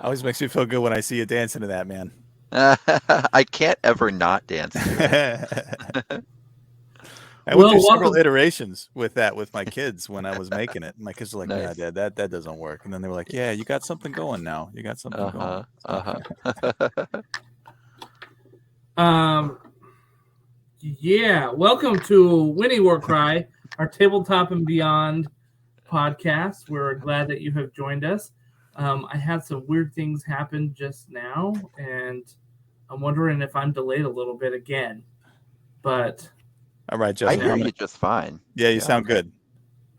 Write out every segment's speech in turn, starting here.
Always makes me feel good when I see you dancing to that, man. I can't ever not dance to I went through Well, several welcome. iterations with that with my kids when I was making it. My kids were it. like, "Yeah, Nice. Dad, that doesn't work." And then they were like, "Yeah, you got something going now. You got something going." Uh-huh. So, Uh-huh. Um, yeah, welcome to Winnie Warcry, our tabletop and beyond podcast. We're glad that you have joined us. I had some weird things happen just now, and I'm wondering if I'm delayed a little bit again. But all right, I Justin, yeah, how hear many? you just fine. Yeah, you Yeah. sound good.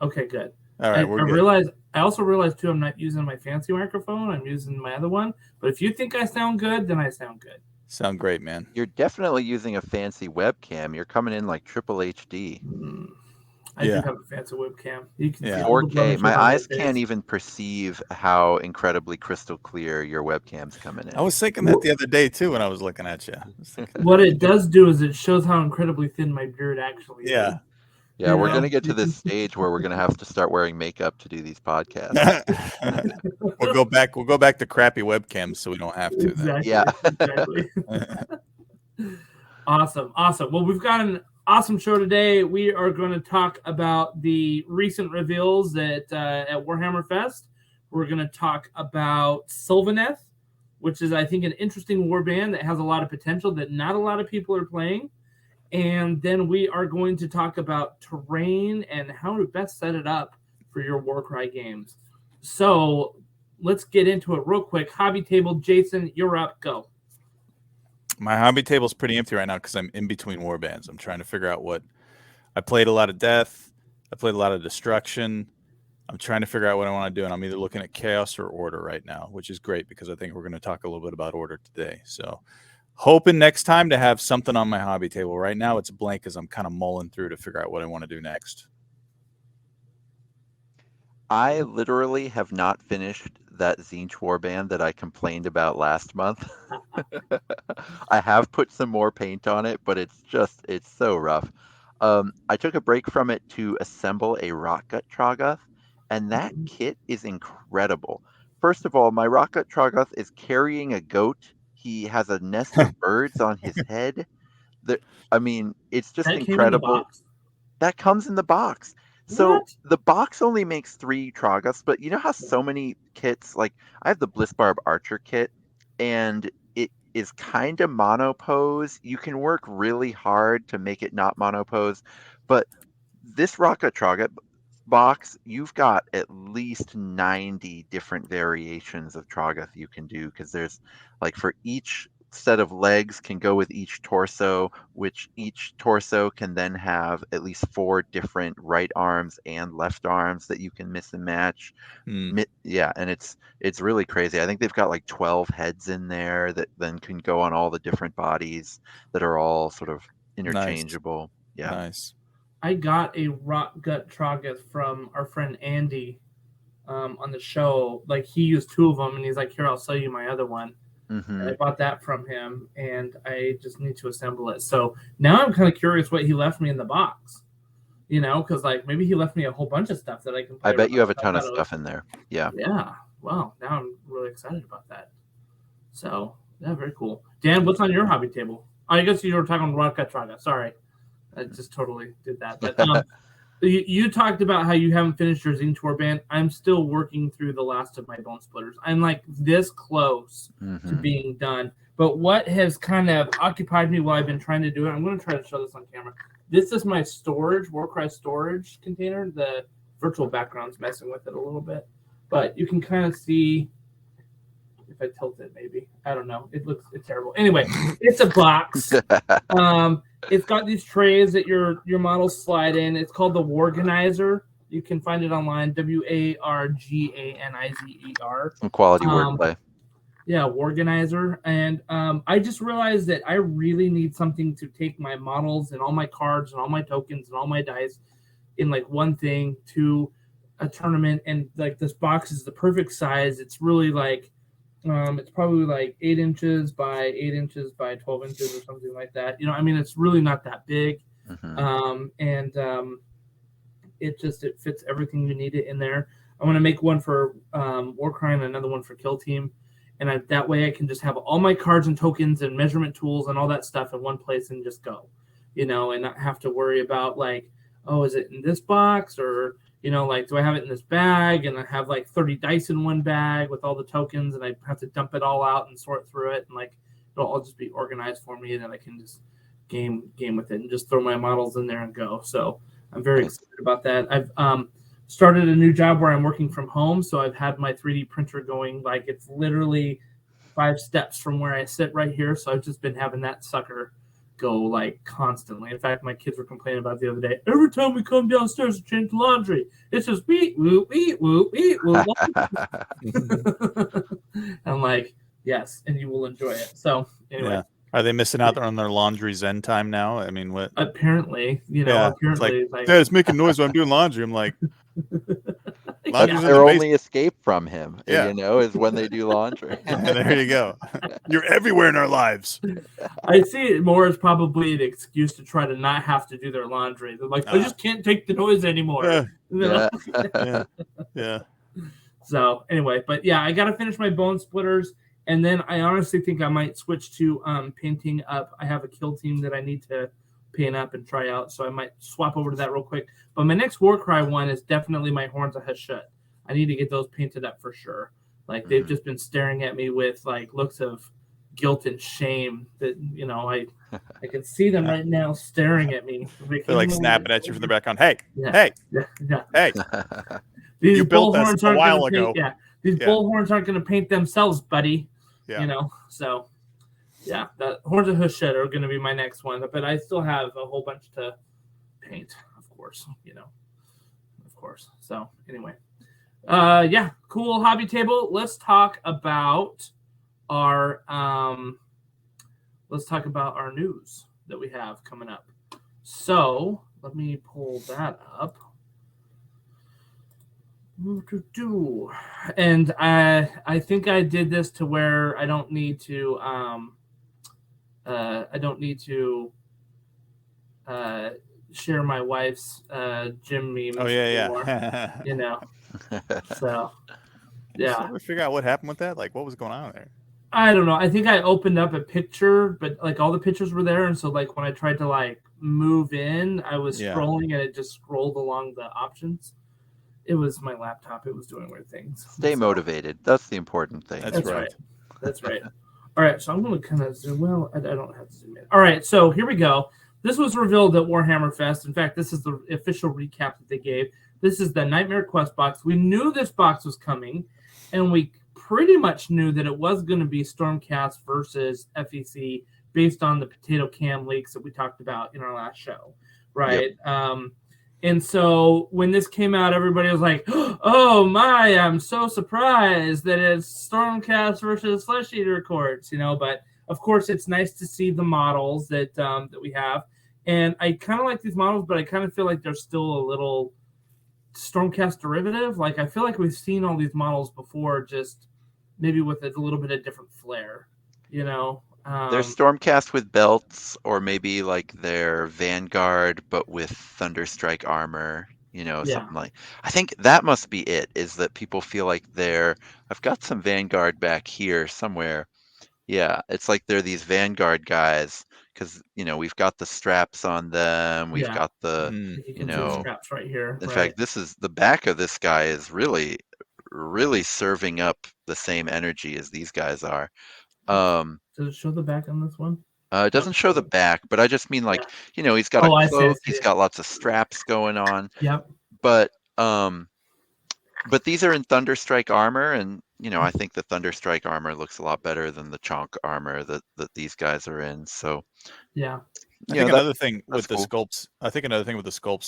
okay, good. All right, I, we're I good. realize. I also realized too. I'm not using my fancy microphone. I'm using my other one. But if you think I sound good, then I sound good. Sound great, man. You're definitely using a fancy webcam. You're coming in like triple HD. Mm, I do Yeah, have a fancy webcam. You can see yeah. all the 4K. blemishes My on my eyes can't face. even perceive how incredibly crystal clear your webcam's coming I in. was thinking that the other day too when I was looking at you. I was thinking, What it does do is it shows how incredibly thin my beard actually is. yeah. Yeah, You we're gonna know, get to you this can stage where we're gonna have to start wearing makeup to do these podcasts. We'll go back. We'll go back to crappy webcams so we don't have to Yeah. exactly, exactly. then. Awesome, awesome. Well, we've got an awesome show today. We are going to talk about the recent reveals at Warhammer Fest. We're going to talk about Sylvaneth, which is, I think, an interesting warband that has a lot of potential that not a lot of people are playing. And then we are going to talk about terrain and how to best set it up for your Warcry games. So let's get into it real quick. Hobby table, Jason, you're up. Go. My hobby table's pretty empty right now because I'm in between war bands. I'm trying to figure out what I played a lot of death. I played a lot of destruction. I'm trying to figure out what I want to do, and I'm either looking at chaos or order right now, which is great because I think we're going to talk a little bit about order today. So, hoping next time to have something on my hobby table. Right now, it's blank as I'm kind of mulling through to figure out what I want to do next. I literally have not finished that Zinch warband that I complained about last month. I have put some more paint on it, but it's so rough. I took a break from it to assemble a Rockgut Troggoth, and that kit is incredible. First of all, my Rockgut Troggoth is carrying a goat. He has a nest of birds on his head. The, I mean, it's just That came in the incredible. box. That comes in the box. So What? the box only makes 3 Trogoths, but you know how so many kits, like I have the Blissbarb Archer kit, and it is kind of monopose. You can work really hard to make it not monopose, but this Rocket Trogot box, you've got at least 90 different variations of Trogoth you can do because there's like for each set of legs can go with each torso, which each torso can then have at least 4 different right arms and left arms that you can miss and match. Hmm, Yeah, and it's really crazy. I think they've got like 12 heads in there that then can go on all the different bodies that are all sort of nice, interchangeable. Yeah. nice. I got a rock gut Trogoth from our friend Andy on the show. Like he used 2 of them, and he's like, "Here, I'll sell you my other one." And Hmm. I bought that from him, and I just need to assemble it. So now I'm kind of curious what he left me in the box. Because like maybe he left me a whole bunch of stuff that I can I play bet around you have a with. I ton of thought it was, stuff in there. Yeah. yeah. Well, now I'm really excited about that. So yeah, very cool. Dan, what's on your hobby table? I guess you were talking rock gut Trogoth. Sorry, I just totally did that. But you talked about how you haven't finished your Zine Tour band. I'm still working through the last of my Bone Splitters. I'm like this close to Hmm. being done. But what has kind of occupied me while I've been trying to do it, I'm going to try to show this on camera. This is my storage, Warcry storage container. The virtual background's messing with it a little bit. But you can kind of see if I tilt it, maybe. I don't know. It's terrible. Anyway, it's a box. It's got these trays that your models slide in. It's called the Warganizer. You can find it online. Warganizer. Some quality Um, wordplay. yeah, Warganizer. And I just realized that I really need something to take my models and all my cards and all my tokens and all my dice in like one thing to a tournament. And like this box is the perfect size. It's really like it's probably like 8 inches by 8 inches by 12 inches or something like that. I mean, it's really not that big. Hmm. And it fits everything you need it in there. I want to make one for Warcry and another one for Kill Team. and that way I can just have all my cards and tokens and measurement tools and all that stuff in one place and just go, and not have to worry about like, oh, is it in this box, or like, do I have it in this bag, and I have like 30 dice in one bag with all the tokens, and I have to dump it all out and sort through it, and like it'll all just be organized for me, and then I can just game with it and just throw my models in there and go. So I'm very excited about that. I've started a new job where I'm working from home, so I've had my 3D printer going, like it's literally 5 steps from where I sit right here. So I've just been having that sucker go like constantly. In fact, my kids were complaining about it the other day. Every time we come downstairs to change the laundry, it's just beep, whoop, beep, whoop, beep, whoop. I'm like, yes, and you will enjoy it. So anyway. Yeah. Are they missing out on their laundry zen time now? I mean, what? Apparently, apparently, it's like, Dad, it's making noise when I'm doing laundry. I'm like, that's their only escape from him. Is when they do laundry. There you go. You're everywhere in our lives. I see it more as probably an excuse to try to not have to do their laundry. They're like, I just can't take the noise anymore. Yeah. So anyway, but yeah, I got to finish my bone splitters. And then I honestly think I might switch to painting up. I have a kill team that I need to paint up and try out, so I might swap over to that real quick. But my next Warcry one is definitely my Horns of Hashut. I need to get those painted up for sure. Like they've just been staring at me with like looks of guilt and shame that I can see them right now staring at me. They're like snapping at you from the background. Hey, hey. These you built this a while ago. These bullhorns aren't going to paint themselves, buddy. So yeah, the Horns of Hashut are going to be my next one, but I still have a whole bunch to paint, of course, So anyway, cool hobby table. Let's talk about our news that we have coming up. So let me pull that up. And I think I did this to where I don't need to share my wife's gym memes. Oh anymore, So yeah. Did we figure out what happened with that? Like, what was going on there? I don't know. I think I opened up a picture, but like all the pictures were there, and so like when I tried to like move in, I was scrolling and it just scrolled along the options. It was my laptop. It was doing weird things. Stay motivated. That's the important thing. That's right. That's right. All right. So I'm going to kind of zoom. Well, I don't have to zoom in. All right. So here we go. This was revealed at Warhammer Fest. In fact, this is the official recap that they gave. This is the Nightmare Quest box. We knew this box was coming, and we pretty much knew that it was going to be Stormcast versus FEC based on the potato cam leaks that we talked about in our last show. Right. Yep. And so when this came out, everybody was like, oh my, I'm so surprised that it's Stormcast versus Flesh Eater Courts, but of course it's nice to see the models that we have. And I kind of like these models, but I kind of feel like they're still a little Stormcast derivative. Like I feel like we've seen all these models before, just maybe with a little bit of different flair, They're Stormcast with belts, or maybe like their Vanguard, but with Thunderstrike armor, something like. I think that must be it, is that people feel like I've got some Vanguard back here somewhere. Yeah, it's like they're these Vanguard guys, because, we've got the straps on them. We've got the, straps right here. In fact, this is the back of this guy is really, really serving up the same energy as these guys are. Does it show the back on this one? It doesn't show the back, but I just mean like, he's got a cloak, he's got lots of straps going on. Yep. But these are in Thunderstrike armor, and I think the Thunderstrike armor looks a lot better than the Chonk armor that these guys are in. So yeah. I think another thing with the sculpts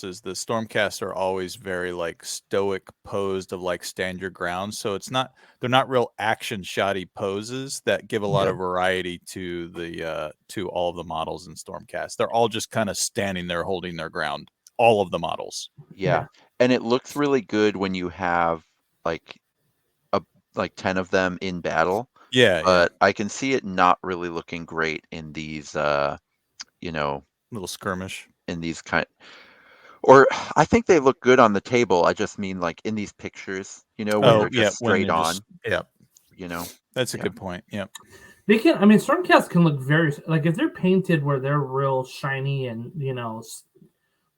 is the Stormcast are always very like stoic posed of like stand your ground. So they're not real action shoddy poses that give a lot of variety to the to all of the models in Stormcast. They're all just kind of standing there holding their ground. All of the models. Yeah. And it looks really good when you have like 10 of them in battle. Yeah. But I can see it not really looking great in these little skirmish in these or I think they look good on the table. I just mean like in these pictures, when they're just straight on. Yeah. That's a good point. Yeah. They can. I mean, Stormcast can look very like if they're painted where they're real shiny and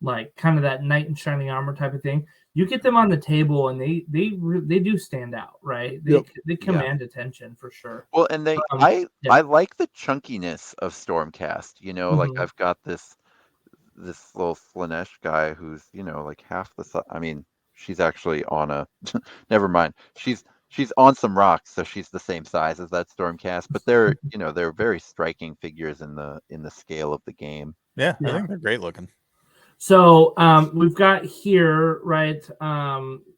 like kind of that knight in shining armor type of thing. You get them on the table and they do stand out, right? They command attention for sure. Well, and I like the chunkiness of Stormcast. Like I've got this little Slanesh guy who's like half the size. I mean, she's actually on a. Never mind. She's on some rocks, so she's the same size as that Stormcast. But they're they're very striking figures in the scale of the game. Yeah, I think they're great looking. So we've got here, right?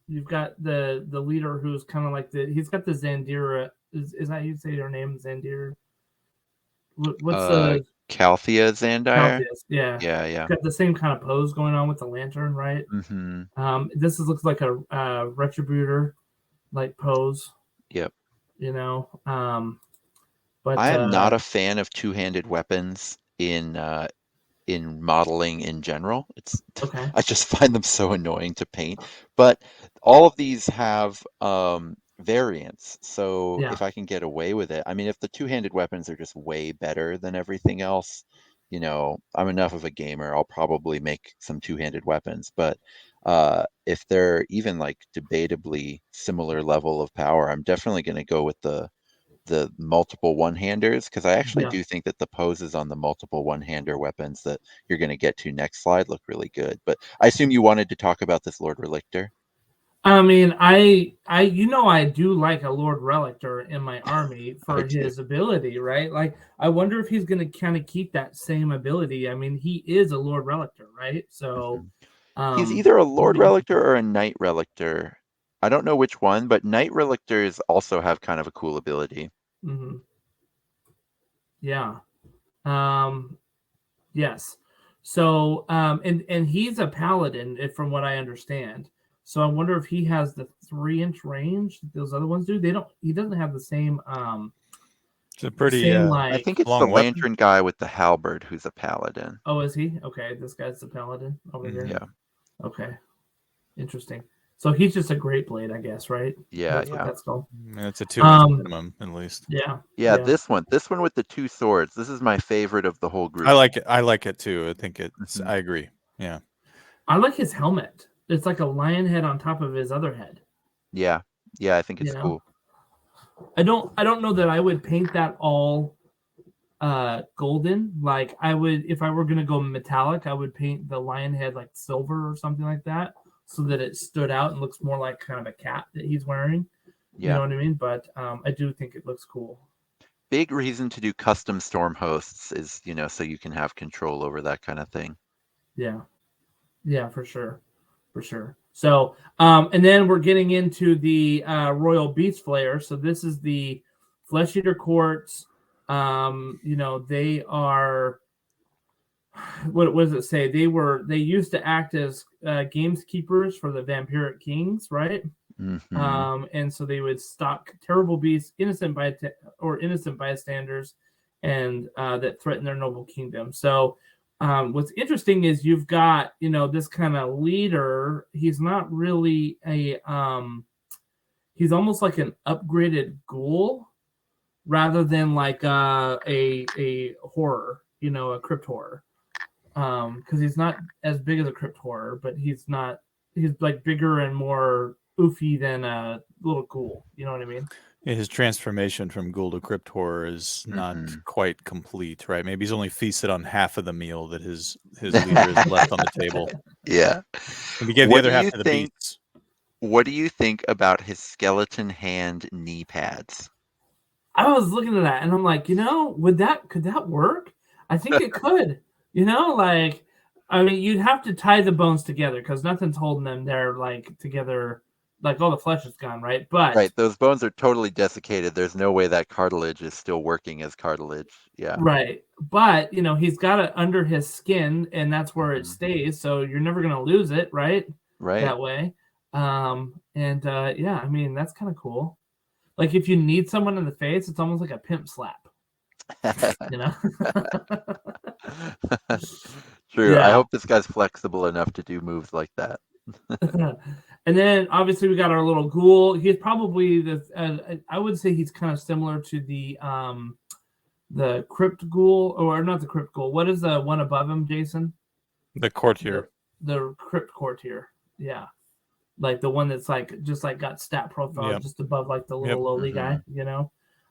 You've got the leader who's kind of like he's got the Zandira. Is that how you say her name, Zandira? What's the Calthea Zandire? Yeah. Got the same kind of pose going on with the lantern, right? Mm-hmm. This looks like a retributor like pose. Yep. But I am not a fan of two-handed weapons in modeling in general. It's okay. I just find them so annoying to paint. But all of these have variants. So if I can get away with it, I mean, if the two-handed weapons are just way better than everything else, I'm enough of a gamer. I'll probably make some two-handed weapons. But if they're even like debatably similar level of power, I'm definitely going to go with the multiple one-handers, because I actually do think that the poses on the multiple one-hander weapons that you're going to get to next slide look really good. But I assume you wanted to talk about this Lord Relictor. I mean, I do like a Lord Relictor in my army for his ability, right? Like, I wonder if he's going to kind of keep that same ability. I mean, he is a Lord Relictor, right? So he's either a Lord Relictor or a Knight Relictor. I don't know which one, but Knight Relictors also have kind of a cool ability. Mm-hmm. Yeah. Yes. So, and he's a paladin, from what I understand. So I wonder if he has the 3-inch range that those other ones do. He doesn't have the same. It's a pretty. I think it's the lantern guy with the halberd who's a paladin. Oh, is he? Okay, this guy's the paladin over here. Yeah. Okay. Interesting. So he's just a great blade, I guess, right? Yeah, that's called. It's a 2-inch minimum, at least. Yeah. This one with the 2 swords. This is my favorite of the whole group. I like it too. I think it's. I agree. Yeah. I like his helmet. It's like a lion head on top of his other head. Yeah. I think it's cool. I don't know that I would paint that all golden. Like I would, if I were gonna go metallic, I would paint the lion head like silver or something like that, so that it stood out and looks more like kind of a cap that he's wearing. You know what I mean? But I do think it looks cool. Big reason to do custom storm hosts is, so you can have control over that kind of thing. Yeah, for sure. So, and then we're getting into the Royal Beast Flayer. So this is the Flesh Eater Courts. They are. What does it say? They used to act as gameskeepers for the Vampiric Kings, right? Mm-hmm. And so they would stalk terrible beasts, innocent bystanders, and that threaten their noble kingdom. So what's interesting is you've got this kind of leader. He's not really a he's almost like an upgraded ghoul rather than like a horror, a crypt horror. Because he's not as big as a crypt horror, but he's like bigger and more oofy than a little ghoul. You know what I mean? Yeah, his transformation from ghoul to crypt horror is not quite complete, right? Maybe he's only feasted on half of the meal that his leader has left on the table. Yeah. And we get the other half of the beats. What do you think about his skeleton hand knee pads? I was looking at that and I'm like, could that work? I think it could. I mean, you'd have to tie the bones together because nothing's holding them there like together, like all the flesh is gone, right? But those bones are totally desiccated. There's no way that cartilage is still working as cartilage. Yeah. Right. But he's got it under his skin and that's where it stays. So you're never gonna lose it, right? Right. That way. I mean, that's kind of cool. Like if you need someone in the face, it's almost like a pimp slap. True. Yeah. I hope this guy's flexible enough to do moves like that. And then obviously we got our little ghoul. He's probably I would say he's kind of similar to the crypt ghoul, or not the crypt ghoul. What is the one above him, Jason? The courtier. The crypt courtier. Yeah. Like the one that's like just like got stat profile just above like the little lowly guy, you know.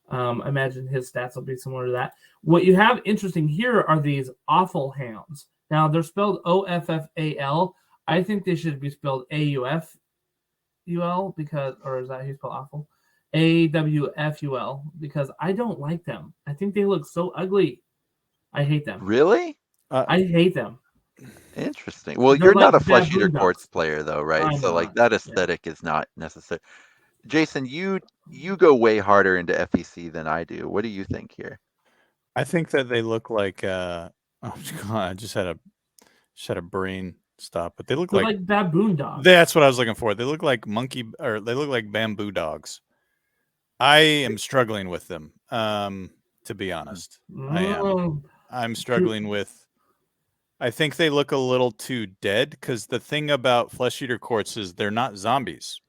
I imagine his stats will be similar to that. What you have interesting here are these awful hounds. Now they're spelled OFFAL. I think they should be spelled AUFUL because, or is that how you spell awful? AWFUL, because I don't like them. I think they look so ugly. I hate them. Really? I hate them. Interesting. Well, They're you're not like a Flesh Eater baboon Courts dogs. player, though, right? I'm So, like, not. that aesthetic is not necessary. Jason, you go way harder into FEC than I do. What do you think here? I think that they look like. Oh God, I just had a brain stop, but they look They're like like baboon dogs. That's what I was looking for. They look like they look like bamboo dogs. I am struggling with them. To be honest, I am. I'm struggling with. I think they look a little too dead because the thing about Flesh Eater Courts is they're not zombies.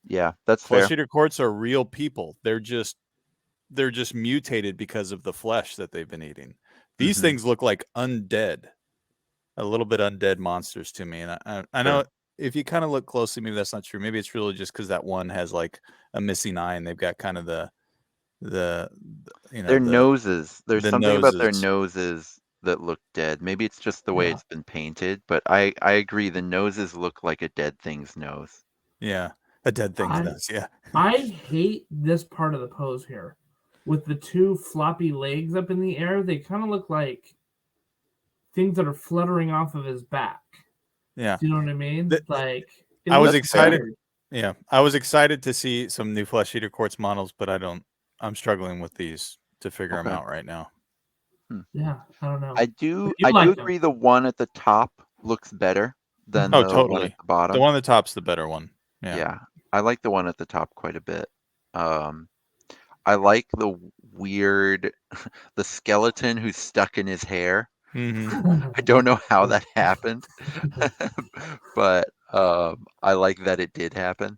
Yeah, that's fair. Flesh Eater Courts are real people. They're just mutated because of the flesh that they've been eating. These things look like undead, a little bit undead monsters to me. And I know if you kind of look closely, maybe that's not true. Maybe it's really just because that one has like a missing eye and they've got kind of the their noses. There's something about their noses. noses that look dead. Maybe it's just the way it's been painted, but I agree. The noses look like a dead thing's nose. Yeah, a dead thing's nose. Yeah. I hate this part of the pose here. With the two floppy legs up in the air, they kind of look like things that are fluttering off of his back. Yeah. Do you know what I mean? Like I was excited. Weird. Yeah, I was excited to see some new Flesh Eater Courts models, but I'm struggling with these to figure them out right now. Yeah, I don't know. I do agree the one at the top looks better than the one at the bottom. The one at the top's the better one. Yeah. I like the one at the top quite a bit. I like the weird, the skeleton who's stuck in his hair. I don't know how that happened, but I like that it did happen.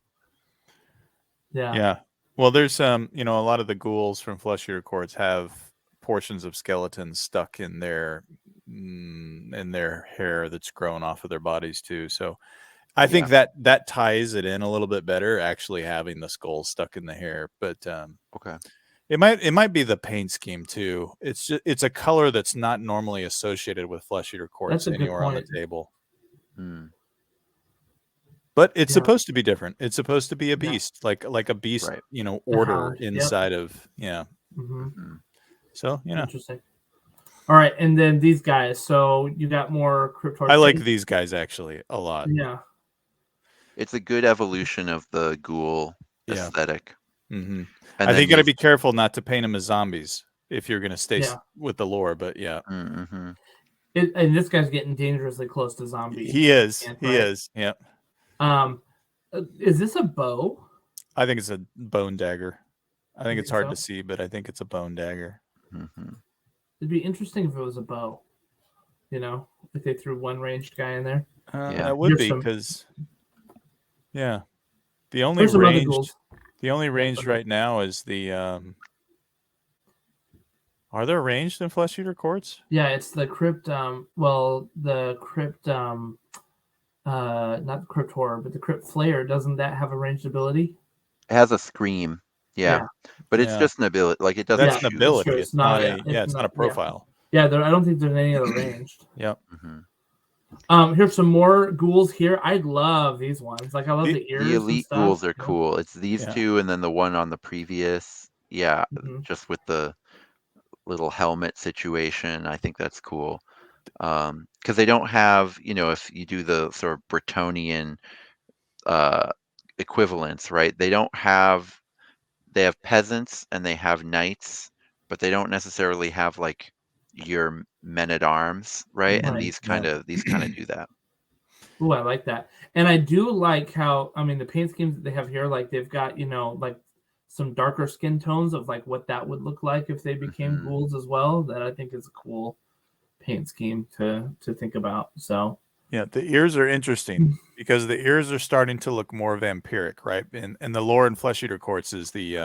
Yeah. Yeah. Well, there's a lot of the ghouls from Flesh Eater Courts have portions of skeletons stuck in their hair that's grown off of their bodies too. So I think that ties it in a little bit better, actually having the skull stuck in the hair. But okay, it might be the paint scheme too. It's a color that's not normally associated with Flesh Eater Courts anywhere on the table. But it's supposed to be different. It's supposed to be a beast, like a beast, order inside of So interesting. All right, and then these guys. So you got more Cryptor. I like these guys actually a lot. Yeah. It's a good evolution of the ghoul aesthetic. Mm-hmm. I think you got to be careful not to paint them as zombies if you're going to stay with the lore. But and this guy's getting dangerously close to zombie. He is. He is. Yeah. Is this a bow? I think it's a bone dagger. I think it's hard to see, but I think it's a bone dagger. It'd be interesting if it was a bow. If they threw one ranged guy in there. That would be because. Yeah, the only ranged right now is the. Are there ranged in Flesh Eater Courts? Yeah, it's the crypt. The crypt. Not the crypt horror, but the crypt flayer. Doesn't that have a ranged ability? It has a scream. Yeah. But it's just an ability. Like it doesn't. That's an ability. It's not a profile. Yeah, I don't think there's any other ranged. Yep. Here's some more ghouls here. I love these ones. Like I love the ears. The elite ghouls are cool. It's these two, and then the one on the previous. Yeah, just with the little helmet situation. I think that's cool. Because they don't have, if you do the sort of Bretonian equivalents, right? They have peasants and they have knights, but they don't necessarily have like your men at arms, right? And these kind of do that. Ooh, I like that. And I do like how, the paint schemes that they have here, like they've got, like some darker skin tones of like what that would look like if they became ghouls as well. That I think is a cool paint scheme to think about. So Yeah, the ears are interesting because the ears are starting to look more vampiric, right? And the lore in Flesh Eater Courts is the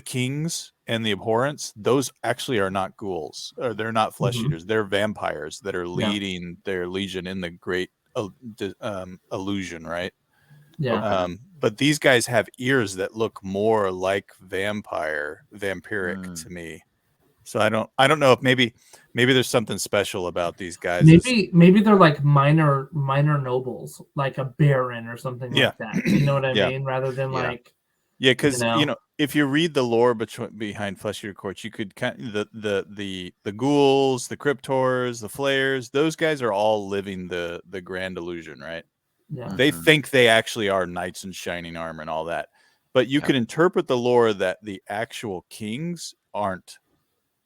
kings and the abhorrents. Those actually are not ghouls, or they're not flesh eaters. They're vampires that are leading their legion in the great illusion, right? Yeah. But these guys have ears that look more like vampiric to me. So I don't know if maybe there's something special about these guys. Maybe they're like minor nobles, like a baron or something like that. You know what I mean? Rather than like because if you read the lore behind Flesh Eater Courts, you could kind of, the ghouls, the cryptors, the flayers, those guys are all living the grand illusion, right? Yeah. They think they actually are knights in shining armor and all that. But you could interpret the lore that the actual kings aren't.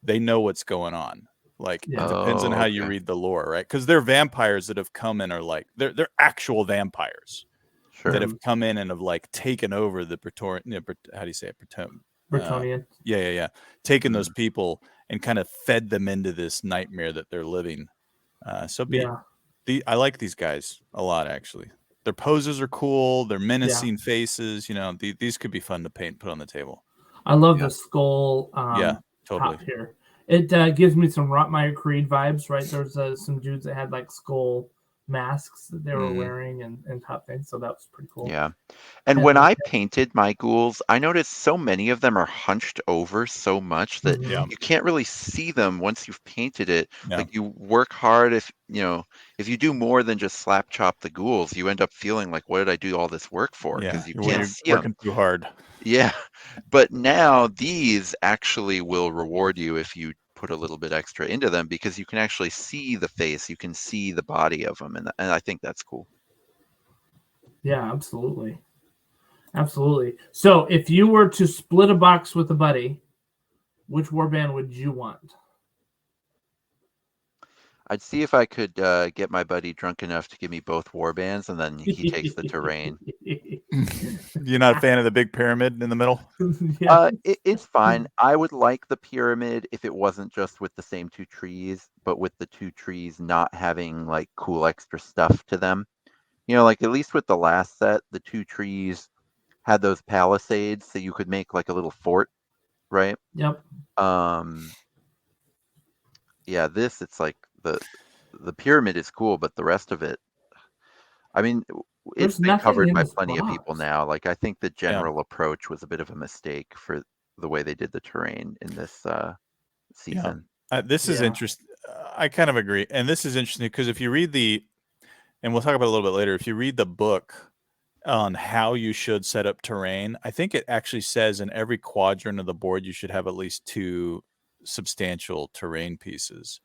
They know what's going on. Like it depends on how you read the lore, right? Because they're vampires that have come in, or like they're actual vampires that have come in and have like taken over the Praetorian. How do you say it? Bretonian. Yeah. Taken those people and kind of fed them into this nightmare that they're living. I like these guys a lot, actually. Their poses are cool. Their menacing faces. These could be fun to paint and put on the table. I love the skull. Totally. Top here. It gives me some Rotmeyer Creed vibes, right? There's some dudes that had like skull masks that they were wearing and top things, so that was pretty cool. Yeah. And when I painted my ghouls, I noticed so many of them are hunched over so much that you can't really see them once you've painted it. Like you work hard if you do more than just slap chop the ghouls, you end up feeling like, what did I do all this work for? Because you can't see working them. too hard. Yeah. But now these actually will reward you if you put a little bit extra into them, because you can actually see the face, you can see the body of them, and I think that's cool. Yeah, absolutely. So if you were to split a box with a buddy, which warband would you want? I'd see if I could get my buddy drunk enough to give me both warbands, and then he takes the terrain. You're not a fan of the big pyramid in the middle? It's fine. I would like the pyramid if it wasn't just with the same two trees, but with the two trees not having like cool extra stuff to them. Like at least with the last set, the two trees had those palisades so you could make like a little fort, right? Yep. Yeah, it's like the pyramid is cool, but the rest of it, I mean, it's been covered by plenty of people now. Like I think the general approach was a bit of a mistake for the way they did the terrain in this season. This is interesting. I kind of agree, and this is interesting because if you read and we'll talk about it a little bit later, if you read the book on how you should set up terrain, I think it actually says in every quadrant of the board you should have at least 2 substantial terrain pieces.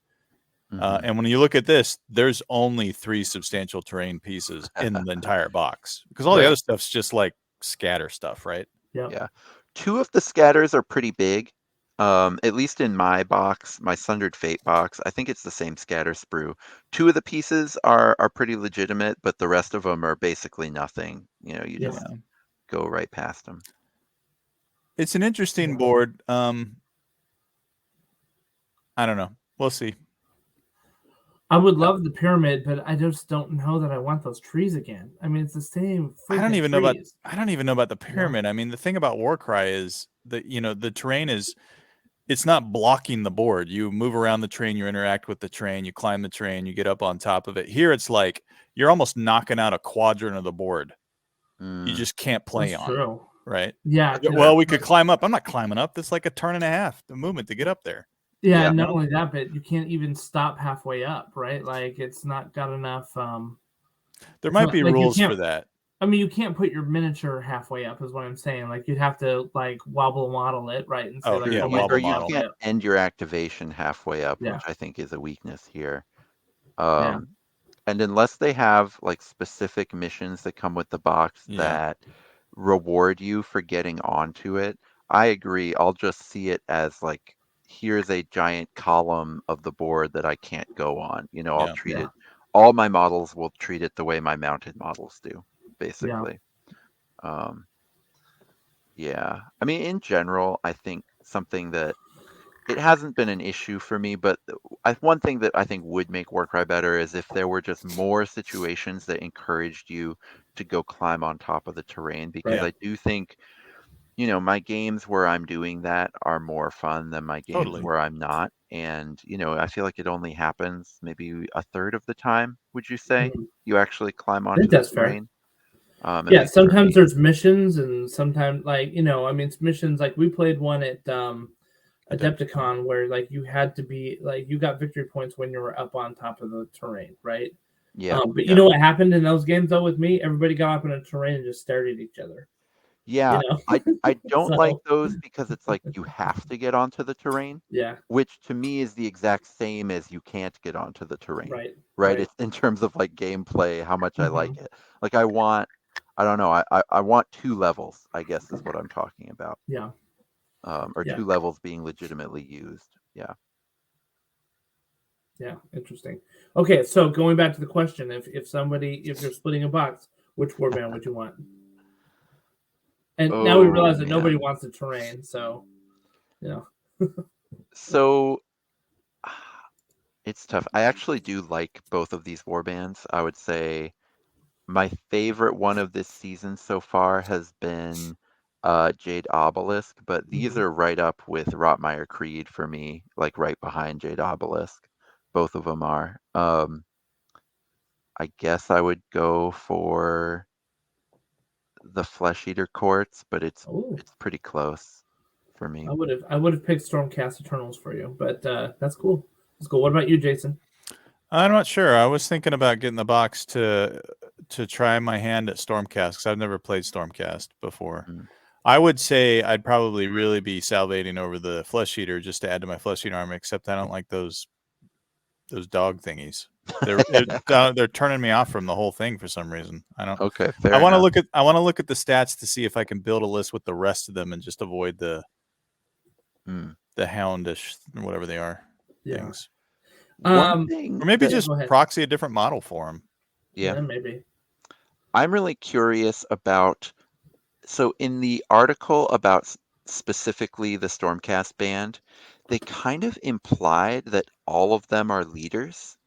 And when you look at this, there's only 3 substantial terrain pieces in the entire box, because all the other stuff's just like scatter stuff, right? Yeah. 2 of the scatters are pretty big. At least in my box, my Sundered Fate box, I think it's the same scatter sprue. 2 of the pieces are pretty legitimate, but the rest of them are basically nothing. You just go right past them. It's an interesting board. I don't know. We'll see. I would love the pyramid, but I just don't know that I want those trees again. I mean, it's the same. I don't even know about the pyramid. I mean, the thing about Warcry is that the terrain it's not blocking the board. You move around the train, you interact with the train, you climb the train, you get up on top of it. Here, it's like you're almost knocking out a quadrant of the board. You just can't play on. True. Right? Yeah. Well, we could climb up. I'm not climbing up. That's like a turn and a half, the movement to get up there. Yeah, not only that, but you can't even stop halfway up, right? Like it's not got enough. There might be rules for that. I mean, you can't put your miniature halfway up, is what I'm saying. Like you'd have to like wobble model it, right? And say, or you can't end your activation halfway up, which I think is a weakness here. And unless they have like specific missions that come with the box that reward you for getting onto it, I agree. I'll just see it as like, here's a giant column of the board that I can't go on. I'll treat it. All my models will treat it the way my mounted models do, basically. I mean, in general, I think something that it hasn't been an issue for me, but one thing that I think would make Warcry better is if there were just more situations that encouraged you to go climb on top of the terrain, because Right. I do think, my games where I'm doing that are more fun than my games Totally. where I'm not. And, I feel like it only happens maybe a third of the time, would you say? Mhm. You actually climb I think onto the that's fair. terrain, at Yeah, least for sometimes me. there's missions, and sometimes I mean, it's missions like we played one at Adepticon where like you had to be like you got victory points when you were up on top of the terrain, right? Yeah, But you yeah. know what happened in those games though with me? Everybody got up in a terrain and just stared at each other. You Yeah, know, I don't like so those because it's like you have to get onto the terrain, yeah, which to me is the exact same as you can't get onto the terrain, right, right? right. It's in terms of like gameplay, how much I Hmm. like it. Like I don't know, I want two levels, I guess is what I'm talking about. Yeah, Or yeah, two levels being legitimately used. Yeah. yeah. Interesting. Okay, so going back to the question, if you're splitting a box, which warband would you want? And now we Oh realize that nobody man. wants the terrain, so you know. So it's tough. I actually do like both of these war bands. I would say my favorite one of this season so far has been Jade Obelisk, but these Mhm. are right up with Rotmire Creed for me, like right behind Jade Obelisk. Both of them are. I guess I would go for the Flesh Eater Courts, but it's Oh, it's pretty close for me. I would have picked Stormcast Eternals for you, but that's cool. That's cool. What about you, Jason? I'm not sure. I was thinking about getting the box to try my hand at Stormcast because I've never played Stormcast before. Mm. I would say I'd probably really be salivating over the Flesh Eater just to add to my Flesh Eater army, except I don't like those dog thingies. They're turning me off from the whole thing for some reason. I don't. Okay, fair enough. I want to look at the stats to see if I can build a list with the rest of them and just avoid Mm. the houndish whatever they are Yeah. things, One Um. thing or maybe that, Yeah. just Go ahead. proxy a different model for them. yeah, Yeah. Maybe. I'm really curious about. So in the article about specifically the Stormcast band, they kind of implied that all of them are leaders.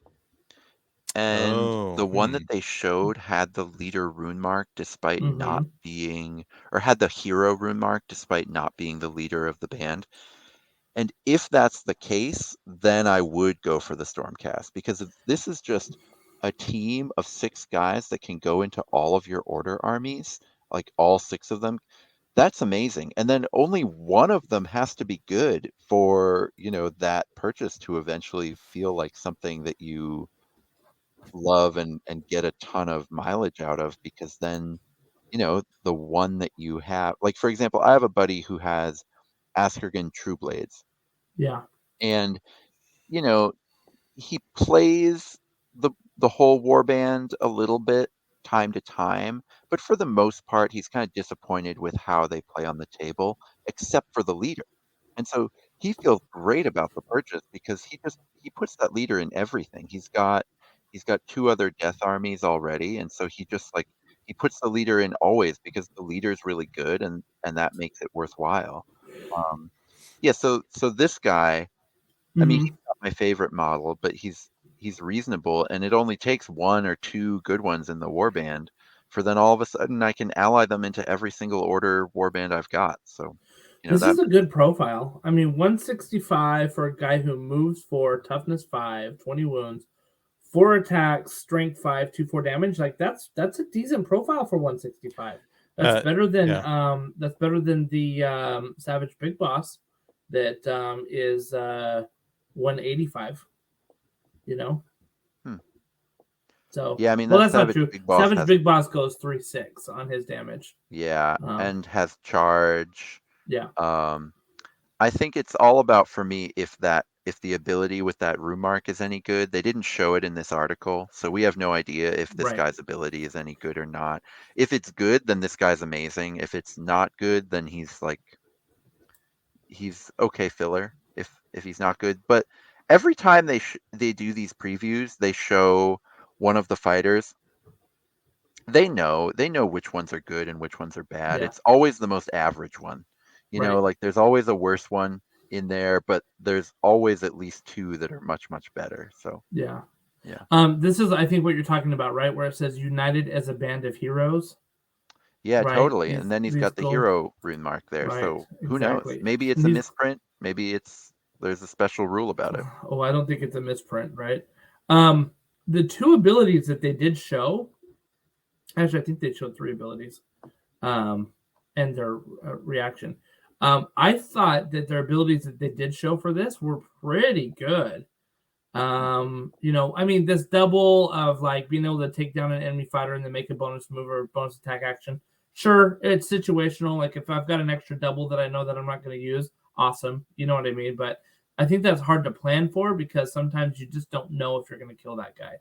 And Oh, the one that they showed had the leader rune mark despite not Mm-hmm. being, or had the hero rune mark despite not being the leader of the band. And if that's the case, then I would go for the Stormcast because if this is just a team of 6 guys that can go into all of your order armies, like all 6 of them, that's amazing. And then only one of them has to be good for, that purchase to eventually feel like something that you love and get a ton of mileage out of because then, the one that you have, like for example, I have a buddy who has Askergan True Blades Yeah. and, you know, he plays the the whole warband a little bit time to time, but for the most part, he's kind of disappointed with how they play on the table, except for the leader. And so he feels great about the purchase because he puts that leader in everything. He's got 2 other death armies already, and so he just like he puts the leader in always because the leader's really good and that makes it worthwhile. Um, yeah, so this guy, I mean, Mm-hmm. he's not my favorite model, but he's reasonable, and it only takes 1 or 2 good ones in the warband for then all of a sudden I can ally them into every single order warband I've got. So, This that is a good profile. I mean, 165 for a guy who moves 4, toughness 5, 20 wounds, 4 attacks, strength 5, 2, 4 damage. Like that's a decent profile for 165. That's uh, better than yeah. the Savage Big Boss that is 185. You know, hmm. so Yeah, I mean well, that that's not Savage true. Big Boss Savage has, Big Boss goes 3-6 on his damage. yeah, Um, and has charge. yeah, Um, I think it's all about for me if the ability with that rune mark is any good. They didn't show it in this article, so we have no idea if this right. guy's ability is any good or not. If it's good, then this guy's amazing. If it's not good, then he's okay filler. If he's not good, but every time they do these previews, they show one of the fighters. They know which ones are good and which ones are bad. Yeah, It's always the most average one. right. Like there's always a worse one in there, but there's always at least 2 that are much, much better. So yeah. yeah. This is, I think, what you're talking about, right? Where it says united as a band of heroes, Yeah, right? totally. And then he's These got the gold, hero rune mark there. right? So who knows? Exactly. Maybe it's And a he's, misprint. Maybe there's a special rule about it. oh, I don't think it's a misprint, right? The 2 abilities that they did show, actually, I think they showed 3 abilities, and their reaction. I thought that their abilities that they did show for this were pretty good. I mean, this double of like being able to take down an enemy fighter and then make a bonus move or bonus attack action. Sure, it's situational. Like if I've got an extra double that I know that I'm not going to use, awesome. You know what I mean? But I think that's hard to plan for because sometimes you just don't know if you're going to kill that guy.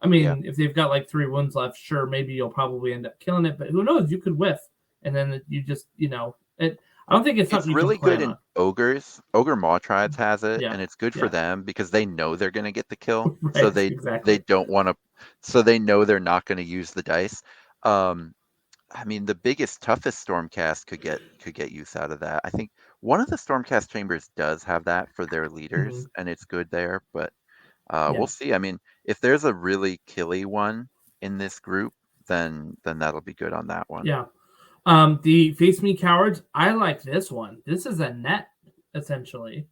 I mean, if they've got like 3 wounds left, sure, maybe you'll probably end up killing it, but who knows? You could whiff, and then you just, it. I don't think it's something It's really you can plan good in on. ogres. Ogre Maw Tribes has it, Yeah, and it's good for yeah. them because they know they're going to get the kill, so Right, they exactly. don't want to, so they know they're not going to use the dice. I mean, the biggest, toughest Stormcast could get use out of that. I think one of the Stormcast chambers does have that for their leaders, Mhm. and it's good there. But Yeah. we'll see. I mean, if there's a really killy one in this group, then that'll be good on that one. Yeah. The Face Me Cowards, I like this one. This is a net, essentially,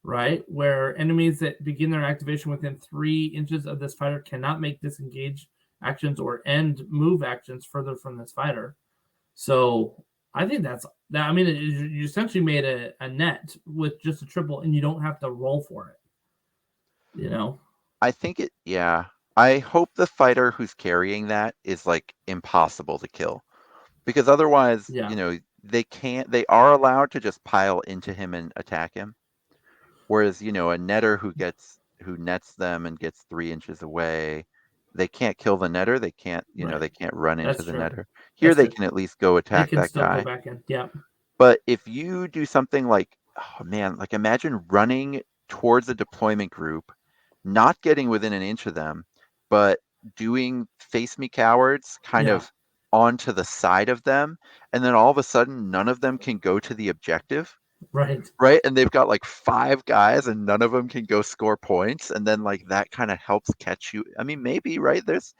right? Where enemies that begin their activation within 3 inches of this fighter cannot make disengage actions or end move actions further from this fighter. So I think that's that. I mean, you essentially made a net with just a triple, and you don't have to roll for it. I think yeah. I hope the fighter who's carrying that is like impossible to kill. Because otherwise, Yeah. they are allowed to just pile into him and attack him. Whereas, a netter who nets them and gets 3 inches away, they can't kill the netter. They can't, Right. they can't run into That's the true. netter. Here That's they true. can at least go They attack can that still go guy. back in. Yeah. But if you do something like, oh man, like imagine running towards a deployment group, not getting within an inch of them, but doing face me cowards kind Yeah. of onto the side of them, and then all of a sudden none of them can go to the objective, Right. right? And they've got like 5 guys and none of them can go score points, and then like that kind of helps catch you. I mean, maybe, right? There's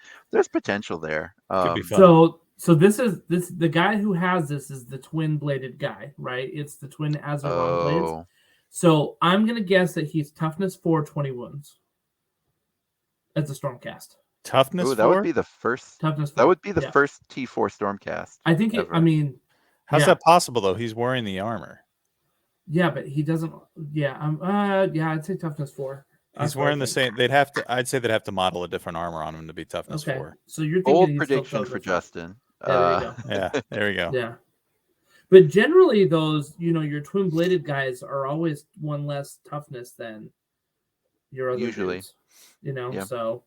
potential there. Could be fun. So this is the guy who has this is the twin bladed guy, right? It's the twin Azeron blades. Oh, So I'm gonna guess that he's toughness 4, 20 wounds. That's a Stormcast. Toughness that would 4? be the first. Toughness 4. That would be the Yeah. first T4 Stormcast I think ever. I mean, How's yeah. that possible though? He's wearing the armor. Yeah, but he doesn't. Yeah. Yeah. I'd say toughness 4. He's wearing the same. I'd say they'd have to model a different armor on him to be toughness 4. So you're thinking Bold he's prediction still for toughness 4. Justin. Yeah, there you go. Yeah, there we go. Yeah. But generally, those, your twin bladed guys are always 1 less toughness than your other Usually. dudes. Yeah. So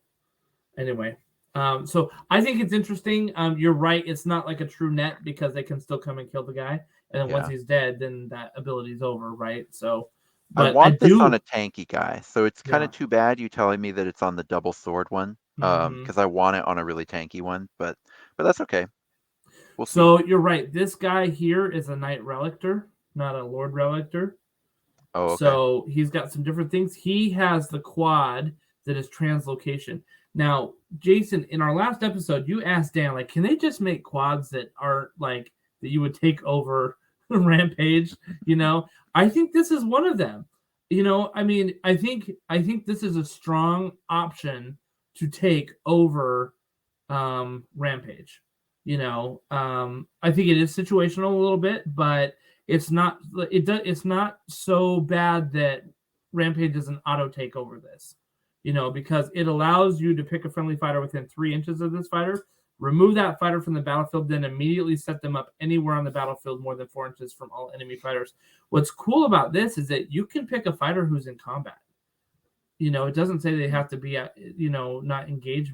anyway, so I think it's interesting. You're right. It's not like a true net because they can still come and kill the guy, and then once he's dead, then that ability's over, right? So, but I want this on a tanky guy, so it's kind of too bad you telling me that it's on the double sword one, because I want it on a really tanky one, but that's okay. We'll see. So you're right. This guy here is a Knight Relictor, not a Lord Relictor. Oh, okay. So he's got some different things. He has the quad that is translocation. Now, Jason, in our last episode, you asked Dan, like, can they just make quads that aren't like that you would take over Rampage? I think this is one of them. I mean, I think this is a strong option to take over Rampage. I think it is situational a little bit, but it's not so bad that Rampage is an auto take over this, because it allows you to pick a friendly fighter within 3 inches of this fighter, remove that fighter from the battlefield, then immediately set them up anywhere on the battlefield more than 4 inches from all enemy fighters. What's cool about this is that you can pick a fighter who's in combat. It doesn't say they have to be not engaged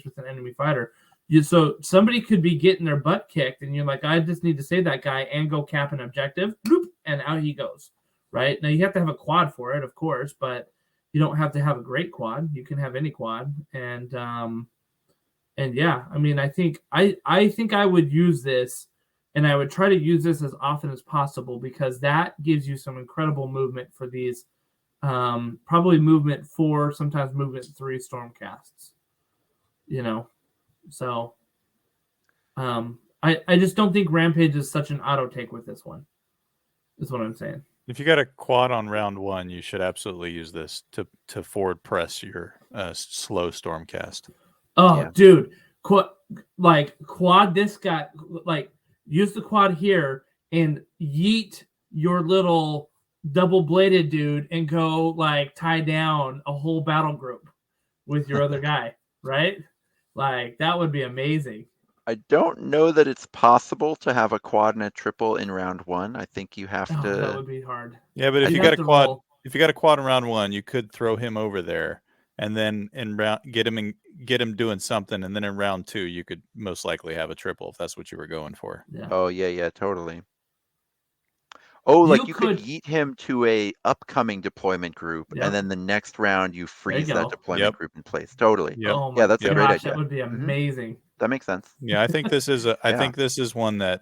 with an enemy fighter. So somebody could be getting their butt kicked, and you're like, I just need to save that guy and go cap an objective, bloop, and out he goes. Right now, you have to have a quad for it, of course, but you don't have to have a great quad. You can have any quad, and yeah, I mean, I think I would use this And I would try to use this as often as possible because that gives you some incredible movement for these, probably movement 4, sometimes movement 3 Stormcasts. So I just don't think Rampage is such an auto take with this one. Is what I'm saying. If you got a quad on round 1, you should absolutely use this to forward press your slow Stormcast. Oh, Yeah. dude, quad this guy, use the quad here and yeet your little double-bladed dude and go tie down a whole battle group with your other guy, right? That would be amazing. I don't know that it's possible to have a quad and a triple in round 1. I think you have to. That would be hard. Yeah, but if you got a quad, if you got a quad in round 1, you could throw him over there, and then in round get him doing something, and then in round 2 you could most likely have a triple if that's what you were going for. Yeah. Oh yeah, totally. Oh, you could yeet him to a upcoming deployment group, and then the next round you freeze that deployment group in place. Totally. Yep. Oh my that's a great idea. That would be amazing. That makes sense. Yeah, I think this is I think this is one that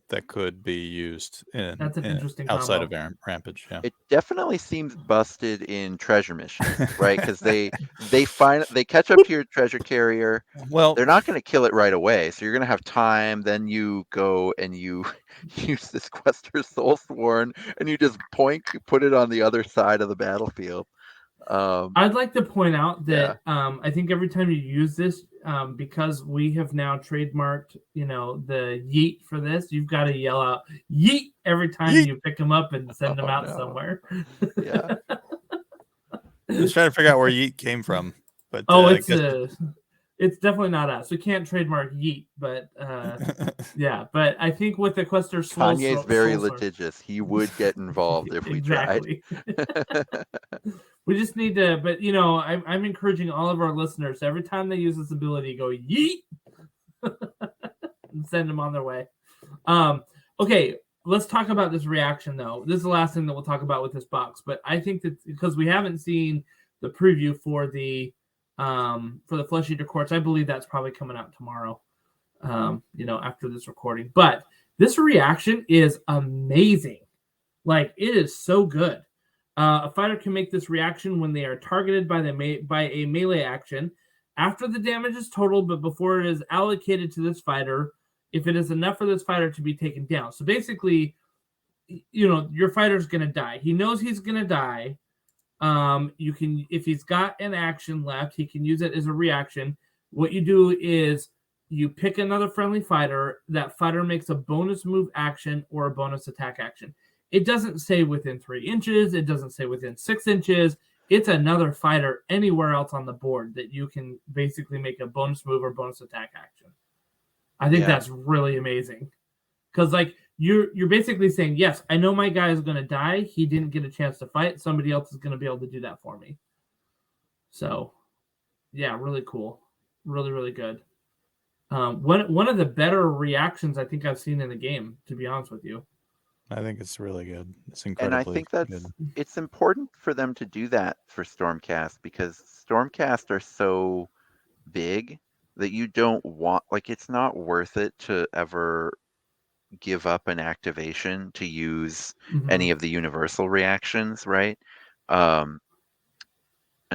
that could be used That's an interesting outside combo. of Rampage. Yeah, it definitely seems busted in treasure missions, right? Because they catch up to your treasure carrier. Well, they're not going to kill it right away, so you're going to have time. Then you go and you use this Quester Soulsworn, and you just put it on the other side of the battlefield. I'd like to point out that I think every time you use this, because we have now trademarked, the yeet for this, you've got to yell out yeet every time you pick them up and send them out somewhere. Yeah. I was trying to figure out where yeet came from, but it's definitely not us. We can't trademark yeet, but yeah. But I think with the Quester Soul, Kanye's very litigious. He would get involved if we tried. We just need to, but I'm encouraging all of our listeners every time they use this ability, go yeet and send them on their way. Okay, let's talk about this reaction though. This is the last thing that we'll talk about with this box, but I think that because we haven't seen the preview for the Flesh Eater Quartz, I believe that's probably coming out tomorrow. After this recording, but this reaction is amazing. It is so good. A fighter can make this reaction when they are targeted by a melee action after the damage is totaled, but before it is allocated to this fighter, if it is enough for this fighter to be taken down. So basically, your fighter's going to die. He knows he's going to die. If he's got an action left, he can use it as a reaction. What you do is you pick another friendly fighter. That fighter makes a bonus move action or a bonus attack action. It doesn't say within 3 inches. It doesn't say within 6 inches. It's another fighter anywhere else on the board that you can basically make a bonus move or bonus attack action. I think that's really amazing. Because you're basically saying, yes, I know my guy is going to die. He didn't get a chance to fight. Somebody else is going to be able to do that for me. So, yeah, really cool. Really, really good. One of the better reactions I think I've seen in the game, to be honest with you. I think it's really good. It's incredibly good. And I think it's important for them to do that for Stormcast because Stormcast are so big that you don't want, it's not worth it to ever give up an activation to use any of the universal reactions, right? And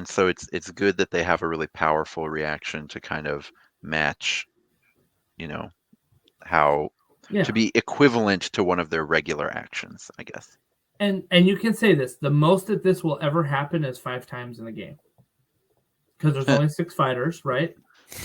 so it's good that they have a really powerful reaction to kind of match, how to be equivalent to one of their regular actions, I guess. And you can say this: the most that this will ever happen is 5 times in the game, because there's only 6 fighters, right?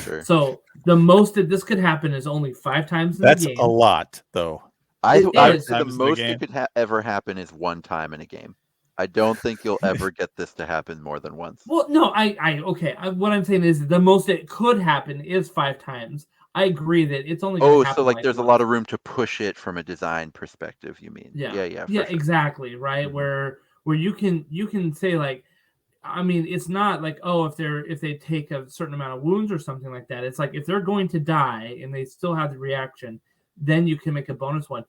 Sure. So the most that this could happen is only 5 times in the game. That's a lot, though. I would say the most that could ever happen is 1 time in a game. I don't think you'll ever get this to happen more than once. Well, no, what I'm saying is the most that could happen is 5 times. I agree that it's only going to happen. So there's a lot of room to push it from a design perspective, you mean? Yeah, sure. Exactly, right? Where you can say it's not if they take a certain amount of wounds or something like that. It's if they're going to die and they still have the reaction, then you can make a bonus one.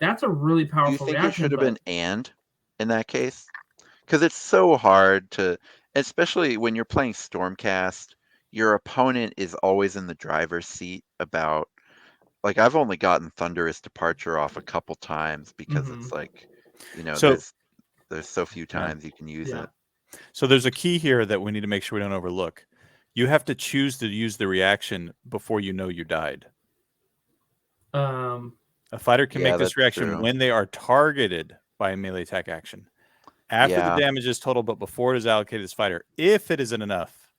That's a really powerful reaction. Do you think it should have been in that case? Because it's so hard to, especially when you're playing Stormcast, your opponent is always in the driver's seat about like I've only gotten Thunderous Departure off a couple times because Mhm. it's like, So- there's so few times you can use Yeah. it. So there's a key here that we need to make sure we don't overlook. You have to choose to use the reaction before you know you died. Um, A fighter can Yeah, make this that's reaction true. when they are targeted by a melee attack action. After Yeah. the damage is total, but before it is allocated as fighter. If it isn't enough,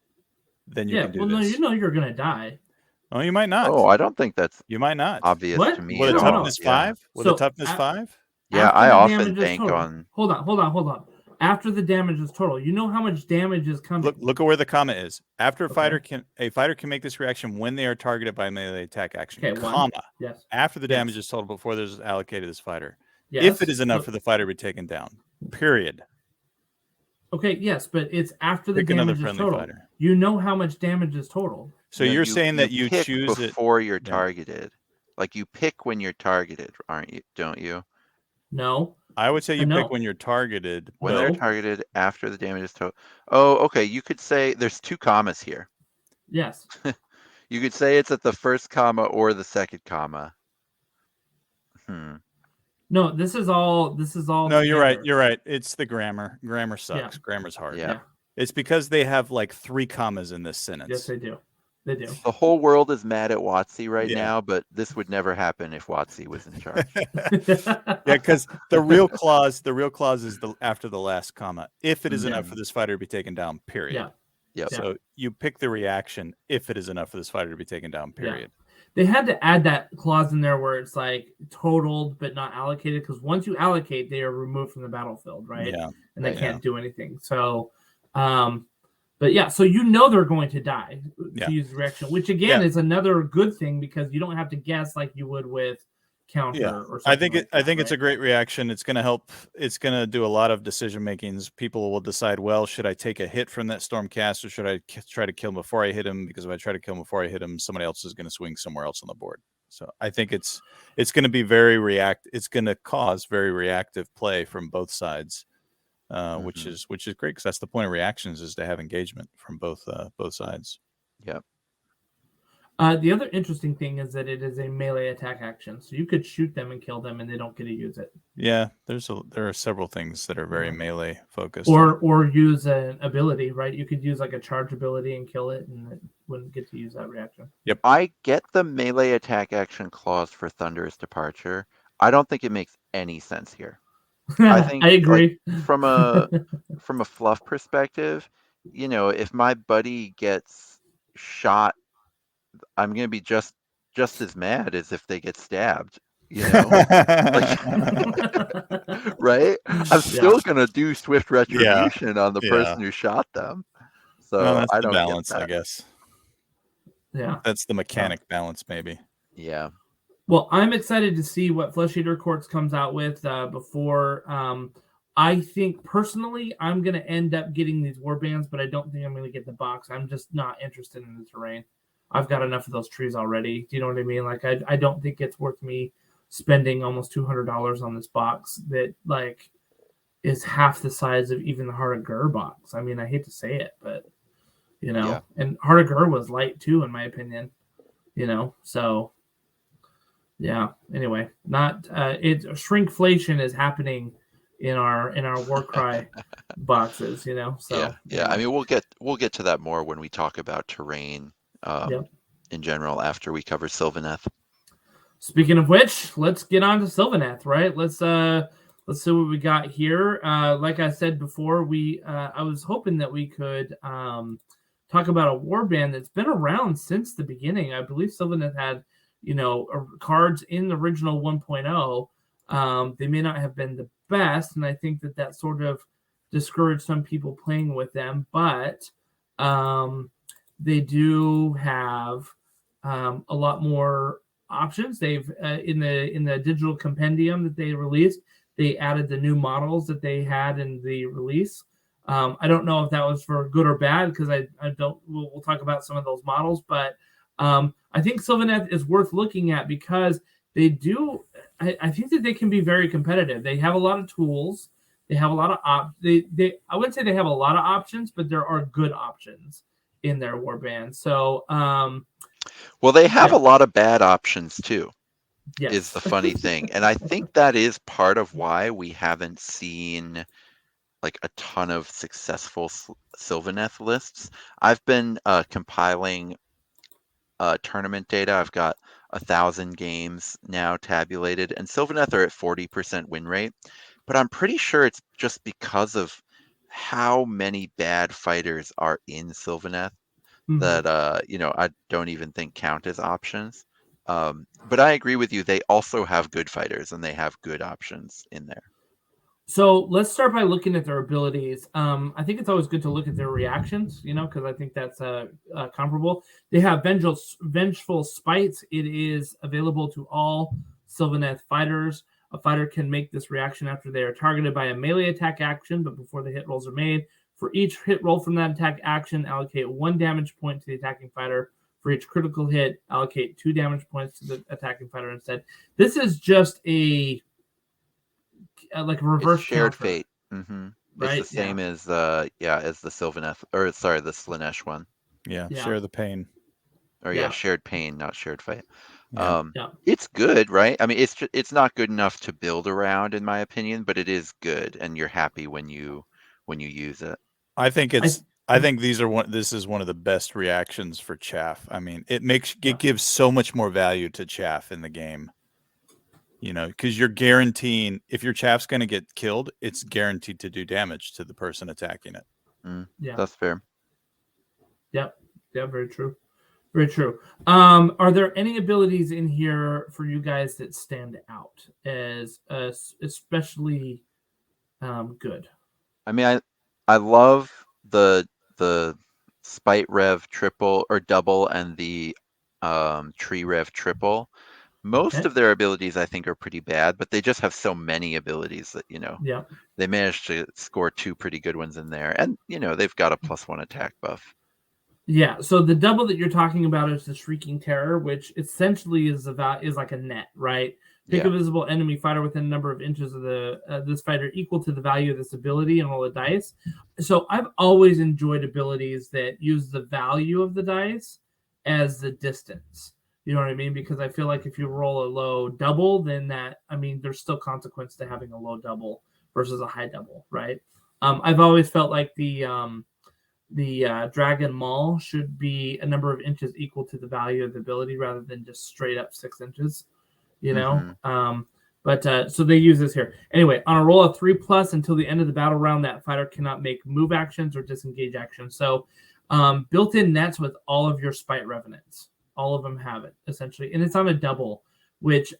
then you yeah. can do Well, no, this. you know you're gonna die. Oh, you might not. Oh, I don't think that's You might not. obvious What? to me With at a No, all. toughness Yeah. 5? With So, a toughness 5? Yeah, After I the often damage is bank total. on. Hold on. After the damage is total, you know how much damage is coming. Look at where the comma is. After Okay. a fighter can make this reaction when they are targeted by a melee attack action. Okay, one. Comma. Yes. After the Yes. damage is total before there's allocated as fighter. Yes. If it is enough So- for the fighter to be taken down. Period. Okay, yes, but it's after the Pick another damage is friendly total. fighter. You know how much damage is total. So No, you're saying that you pick choose it before you're Yeah. targeted. Like you pick when you're targeted, aren't you? Don't you? No. I would say you No. pick when you're targeted. When but they're targeted after the damage is total. Oh, okay. You could say there's 2 commas here. Yes. You could say it's at the first comma or the second comma. No, this is all. No, you're right. together. You're right. It's the grammar. Grammar sucks. Grammar's hard. Yeah. It's because they have like 3 commas in this sentence. Yes, they do. They do. The whole world is mad at WotC right Yeah. now, but this would never happen if WotC was in charge. Yeah, because the real clause is after the last comma. If it is Yeah. enough for this fighter to be taken down, period. Yeah. Yep. So you pick the reaction if it is enough for this fighter to be taken down, period. They had to add that clause in there where it's like totaled but not allocated, because once you allocate, they are removed from the battlefield, right? Yeah. And they Right. can't do anything. So, but yeah, so you know they're going to die Yeah. to use the reaction, which again is another good thing because you don't have to guess like you would with counter or something. I think it's a great reaction. It's going to help. It's going to do a lot of decision makings. People will decide, well, should I take a hit from that Stormcast or should I try to kill him before I hit him? Because if I try to kill him before I hit him, somebody else is going to swing somewhere else on the board. So I think it's going to be it's going to cause very reactive play from both sides, which is great because that's the point of reactions, is to have engagement from both sides. Yep. The other interesting thing is that it is a melee attack action, so you could shoot them and kill them, and they don't get to use it. Yeah, there are several things that are very melee focused. Or use an ability, right? You could use like a charge ability and kill it, and it wouldn't get to use that reaction. Yep. I get the melee attack action clause for Thunderous Departure. I don't think it makes any sense here. I think I agree. Like, from a fluff perspective, if my buddy gets shot, I'm gonna be just as mad as if they get stabbed. Right? I'm still gonna do swift retribution on the person who shot them. So well, that's I the don't balance, get that. I guess. Yeah. That's the mechanic balance, maybe. Yeah. Well, I'm excited to see what Flesh Eater Courts comes out with before. I think personally, I'm going to end up getting these warbands, but I don't think I'm going to get the box. I'm just not interested in the terrain. I've got enough of those trees already. Do you know what I mean? Like, I don't think it's worth me spending almost $200 on this box that like is half the size of even the Heart of Gur box. I mean, I hate to say it, but and Heart of Gur was light too, in my opinion. So yeah. Anyway, not shrinkflation is happening in our Warcry boxes. So yeah. I mean, we'll get to that more when we talk about terrain in general after we cover Sylvaneth. Speaking of which, let's get on to Sylvaneth, right? Let's see what we got here. Like I said before, I was hoping that we could talk about a warband that's been around since the beginning. I believe Sylvaneth had cards in the original 1.0. They may not have been the best, and I think that sort of discouraged some people playing with them, but they do have a lot more options. They've in the digital compendium that they released, they added the new models that they had in the release. I don't know if that was for good or bad, because I don't. We'll talk about some of those models, but I think Sylvaneth is worth looking at because they do. I think that they can be very competitive. They have a lot of tools. They have a lot of I wouldn't say they have a lot of options, but there are good options in their warband. So Well, they have Yeah. a lot of bad options too, Yes. is the funny thing. And I think that is part of why we haven't seen like a ton of successful Sylvaneth lists. I've been compiling tournament data. I've got 1,000 games now tabulated, and Sylvaneth are at 40% win rate. But I'm pretty sure it's just because of how many bad fighters are in Sylvaneth that I don't even think count as options. But I agree with you. They also have good fighters and they have good options in there. So let's start by looking at their abilities. I think it's always good to look at their reactions, because I think that's comparable. They have Vengeful Spites. It is available to all Sylvaneth fighters. A fighter can make this reaction after they are targeted by a melee attack action, but before the hit rolls are made. For each hit roll from that attack action, allocate 1 damage point to the attacking fighter. For each critical hit, allocate 2 damage points to the attacking fighter instead. This is just like a reverse It's shared counter, fate. Mm-hmm. right? It's the same as the Sylvaneth, or sorry, the Slaanesh one. Yeah, Yeah. share the pain. Or Yeah. shared pain, not shared fight. Yeah. It's good, right? I mean, it's not good enough to build around, in my opinion, but it is good, and you're happy when you use it. I think this is one of the best reactions for chaff. I mean, it gives so much more value to chaff in the game. Because you're guaranteeing if your chaff's going to get killed, it's guaranteed to do damage to the person attacking it. Yeah. That's fair. Yep. Yeah, very true. Very true. Are there any abilities in here for you guys that stand out as especially good? I mean, I love the Spite Rev triple or double and the Tree Rev triple. Most of their abilities, I think, are pretty bad, but they just have so many abilities that, Yeah. they managed to score 2 pretty good ones in there. And, they've got a +1 attack buff. Yeah. So the double that you're talking about is the Shrieking Terror, which essentially is like a net, right? Pick a visible enemy fighter within a number of inches of this fighter equal to the value of this ability and roll a dice. So I've always enjoyed abilities that use the value of the dice as the distance. You know what I mean? Because I feel like if you roll a low double, then there's still consequence to having a low double versus a high double, right? I've always felt like the Dragon Maul should be a number of inches equal to the value of the ability rather than just straight up 6 inches, so they use this here. Anyway, on a roll of 3+ until the end of the battle round, that fighter cannot make move actions or disengage actions. So built-in nets with all of your Spite Revenants. All of them have it, essentially. And it's on a double, which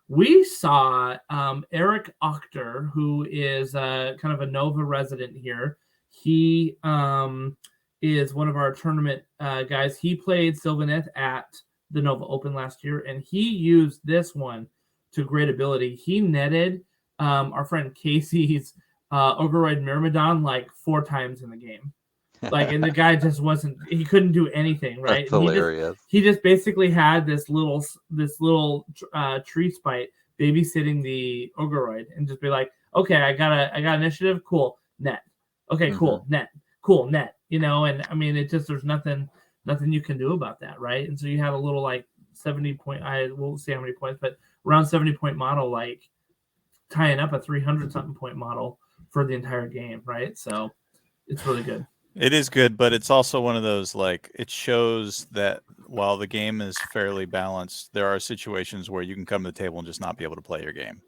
we saw Eric Ochter, who is kind of a Nova resident here. He is one of our tournament guys. He played Sylvaneth at the Nova Open last year, and he used this one to great ability. He netted our friend Casey's Ogoroid Myrmidon like 4 times in the game. And the guy just he couldn't do anything, right? That's hilarious. He just basically had this little tree spite babysitting the Ogoroid and just be like, okay, I got initiative, cool, net. Okay, cool, net, cool, net. And I mean, it just there's nothing you can do about that, right? And so you have a little 70 point. I won't say how many points, but around 70 point model, tying up a 300 something point model for the entire game, right? So it's really good. It is good, but it's also one of those it shows that while the game is fairly balanced, there are situations where you can come to the table and just not be able to play your game.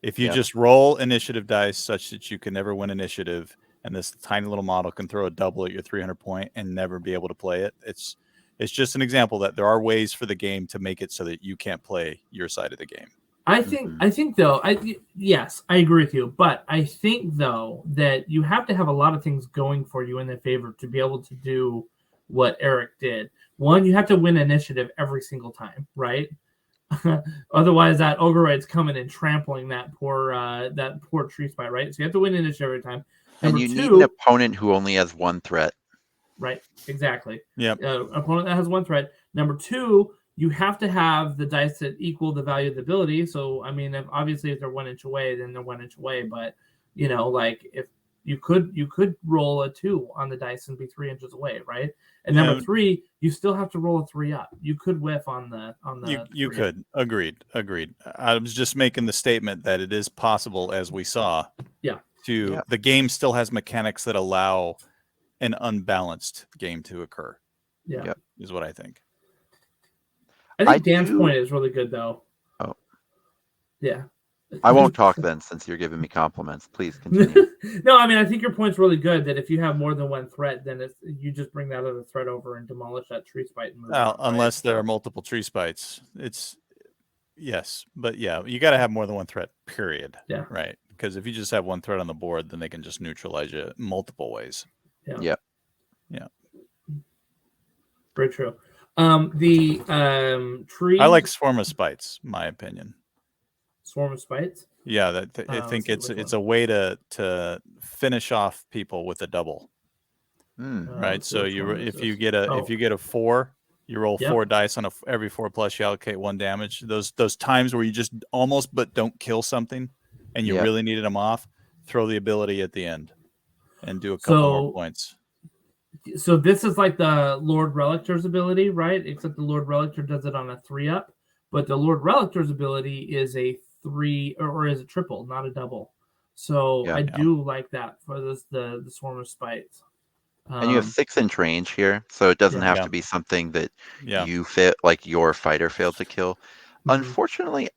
If you just roll initiative dice such that you can never win initiative, and this tiny little model can throw a double at your 300 point and never be able to play it, it's just an example that there are ways for the game to make it so that you can't play your side of the game. I think though, yes, I agree with you, but I think though that you have to have a lot of things going for you in their favor to be able to do what Eric did. One, you have to win initiative every single time, right? Otherwise, that Ogoroid's coming and trampling that poor tree spite, right? So you have to win initiative every time. And you need an opponent who only has 1 threat. Right, exactly. Yeah. Opponent that has 1 threat. Number 2, you have to have the dice that equal the value of the ability. So, I mean, if they're 1 inch away, then they're 1 inch away. But, if you could roll a 2 on the dice and be 3 inches away, right? And number 3, you still have to roll a 3 up. You could whiff on the You could. Agreed. I was just making the statement that it is possible, as we saw. Yeah. The game still has mechanics that allow an unbalanced game to occur. Yeah. Yep. Is what I think. I think Dan's point is really good, though. Oh. Yeah. I won't talk then, since you're giving me compliments. Please continue. No, I mean, I think your point's really good, that if you have more than one threat, then you just bring that other threat over and demolish that tree spite and move on, Unless right? there are multiple tree spites. Yes, but yeah, you got to have more than one threat, period. Yeah. Right. Because if you just have one threat on the board, then they can just neutralize you multiple ways. Yeah. Yep. Yeah. Very true. The tree. I like Swarm of Spites, my opinion. Swarm of Spites? Yeah, I think it's a way to finish off people with a double. Right. So if you get a 4, you roll 4 dice on every 4+, you allocate 1 damage. Those times where you just almost but don't kill something and you really needed them off, throw the ability at the end and do a couple more points. So this is like the Lord Relictor's ability, right? Except the Lord Relictor does it on a 3-up, but the Lord Relictor's ability is a 3 or is a triple, not a double. So I do like that for the Swarm of Spites. And you have 6-inch range here, so it doesn't have to be something that you fit, like your fighter failed to kill. Unfortunately,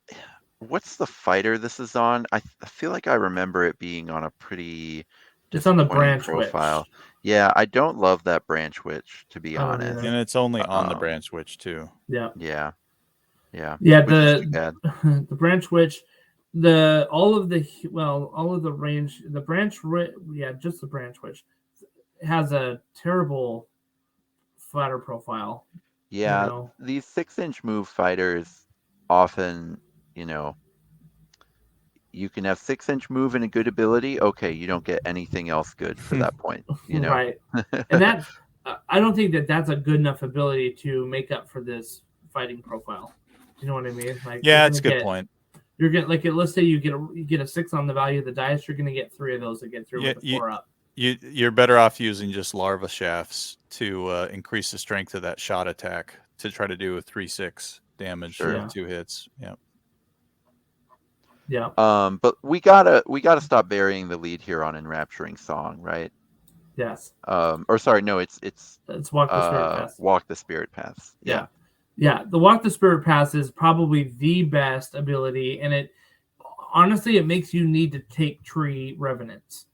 what's the fighter this is on? I feel like I remember it being on a pretty it's on the branch profile. witch. Yeah, I don't love that branch witch, to be honest. And it's only on the branch witch too. Yeah. Yeah. The branch witch, all of the range, the branch, just the branch witch has a terrible fighter profile. Yeah, these 6-inch move fighters often, you can have 6-inch move and a good ability. Okay, you don't get anything else good for that point. Right. And that's I don't think that's a good enough ability to make up for this fighting profile. Do you know what I mean? Like, it's a good point. You're getting let's say you get a 6 on the value of the dice, you're going to get 3 of those that get through with the 4 up. You're better off using just larva shafts to increase the strength of that shot attack to try to do a 3/6 damage for 2 hits. Yeah. Yeah. But we gotta stop burying the lead here on Enrapturing Song, right? Yes. Or sorry, no, it's Walk the Spirit Paths. Walk the Spirit Paths. Yeah. Yeah, the Walk the Spirit Paths is probably the best ability, and it honestly makes you need to take tree revenants.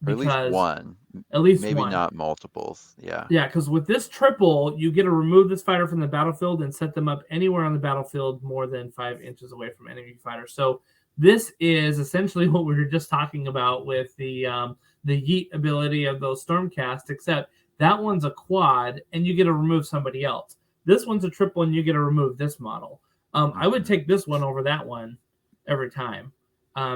At least one. Maybe not multiples. Yeah. Yeah, because with this triple, you get to remove this fighter from the battlefield and set them up anywhere on the battlefield more than 5 inches away from enemy fighters. So this is essentially what we were just talking about with the yeet ability of those Stormcast, except that one's a quad and you get to remove somebody else. This one's a triple and you get to remove this model. I would take this one over that one every time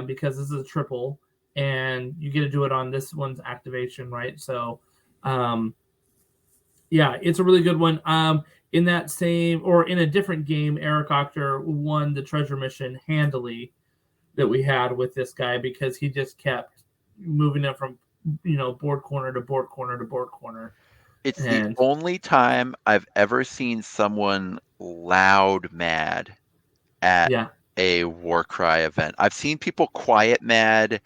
because this is a triple. And you get to do it on this one's activation, right? So, it's a really good one. In that same or in a different game, Eric Octor won the treasure mission handily that we had with this guy because he just kept moving it from board corner to board corner to board corner. It's the only time I've ever seen someone loud mad at a Warcry event. I've seen people quiet mad.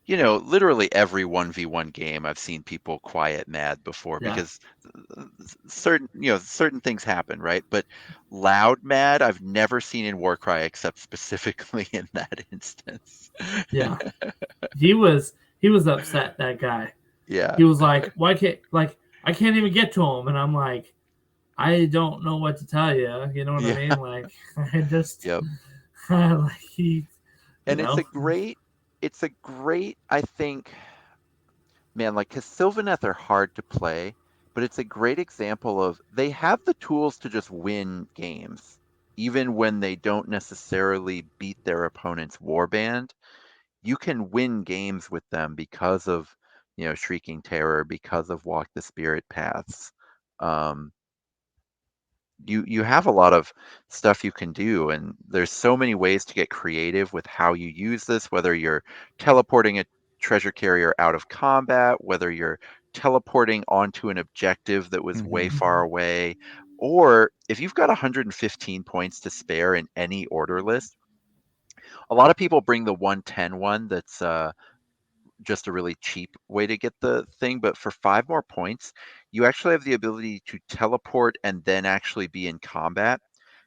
Literally every 1v1 game I've seen people quiet mad before because certain things happen, right? But loud mad I've never seen in Warcry except specifically in that instance. Yeah. He was upset, that guy. Yeah. He was like, "Why can't I can't even get to him?" And I'm like, "I don't know what to tell you." You know what I mean? Like I just It's a great, I think, man, because Sylvaneth are hard to play, but it's a great example of they have the tools to just win games, even when they don't necessarily beat their opponent's warband. You can win games with them because of, Shrieking Terror, because of Walk the Spirit Paths. You have a lot of stuff you can do, and there's so many ways to get creative with how you use this, whether you're teleporting treasure carrier out of combat, whether you're teleporting onto an objective that was way far away, or if you've got 115 points to spare in any order list. A lot of people bring the 110 one that's just a really cheap way to get the thing, but for 5 more points, you actually have the ability to teleport and then actually be in combat,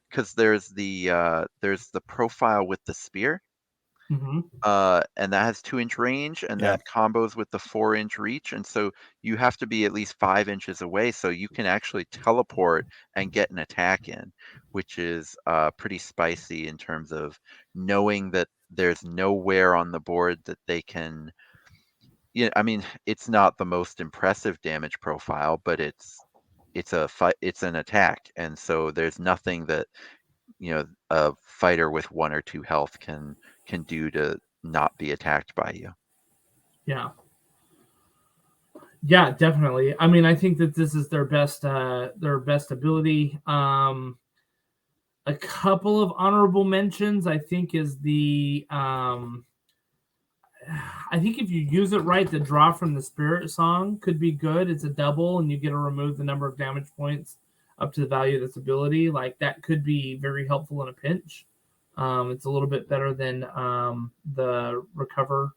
because there's the profile with the spear, Mm-hmm. and that has 2-inch range, and Yeah. that combos with the 4-inch reach, and so you have to be at least 5 inches away, so you can actually teleport and get an attack in, which is pretty spicy in terms of knowing that there's nowhere on the board that they can. Yeah, I mean, it's not the most impressive damage profile, but it's a fight, it's an attack, and so there's nothing that, a fighter with 1 or 2 health can do to not be attacked by you. Yeah. Yeah, definitely. I mean, I think that this is their best ability. A couple of honorable mentions, I think, is the I think if you use it right, the draw from the Spirit Song could be good. It's a double, and you get to remove the number of damage points up to the value of this ability. Like, that could be very helpful in a pinch. It's a little bit better than the Recover,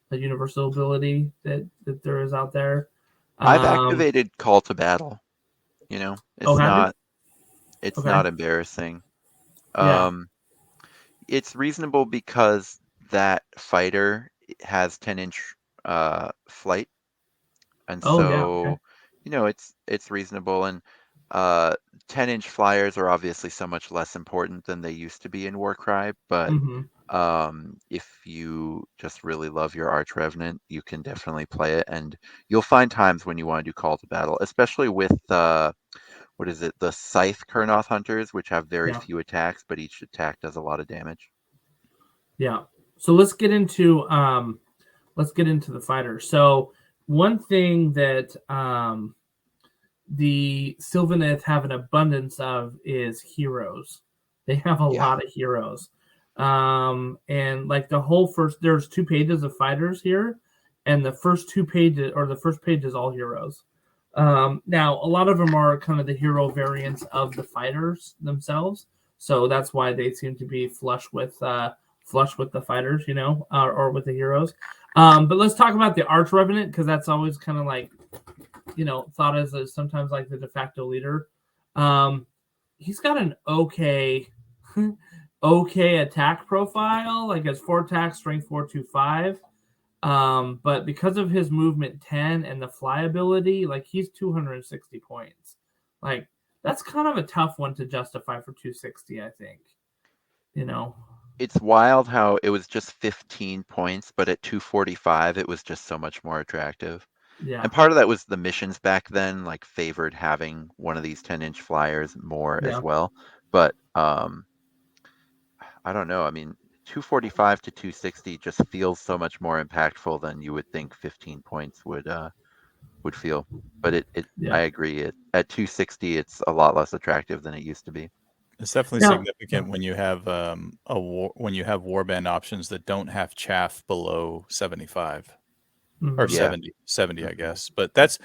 the universal ability that there is out there. I've activated Call to Battle. Oh, have you? It's Okay. not embarrassing. Yeah. It's reasonable because that fighter has 10-inch flight, and Oh, yeah. Okay. so it's reasonable. And 10-inch flyers are obviously so much less important than they used to be in Warcry, but Mm-hmm. if you just really love your Arch Revenant, you can definitely play it, and you'll find times when you want to do Call to Battle, especially with what is it, the Scythe Kurnoth Hunters, which have very Yeah. few attacks, but each attack does a lot of damage. Yeah. So let's get into the fighters. So one thing that the Sylvaneth have an abundance of is heroes. They have a lot of heroes. And like the whole there's 2 pages of fighters here, and the first page is all heroes. Now a lot of them are kind of the hero variants of the fighters themselves, so that's why they seem to be flush with the fighters, or with the heroes. But let's talk about the Arch Revenant, because that's always kind of like, thought as sometimes like the de facto leader. He's got an okay attack profile, like his 4 attack, strength 425. But because of his movement 10 and the fly ability, like, he's 260 points. Like, that's kind of a tough one to justify for 260, I think. It's wild how it was just 15 points, but at 245, it was just so much more attractive. Yeah. And part of that was the missions back then, like, favored having one of these 10-inch flyers more as well. But I don't know. I mean, 245 to 260 just feels so much more impactful than you would think 15 points would feel. But I agree. At 260, it's a lot less attractive than it used to be. It's definitely significant when you have when you have warband options that don't have chaff below 75 or 70, I guess. But that's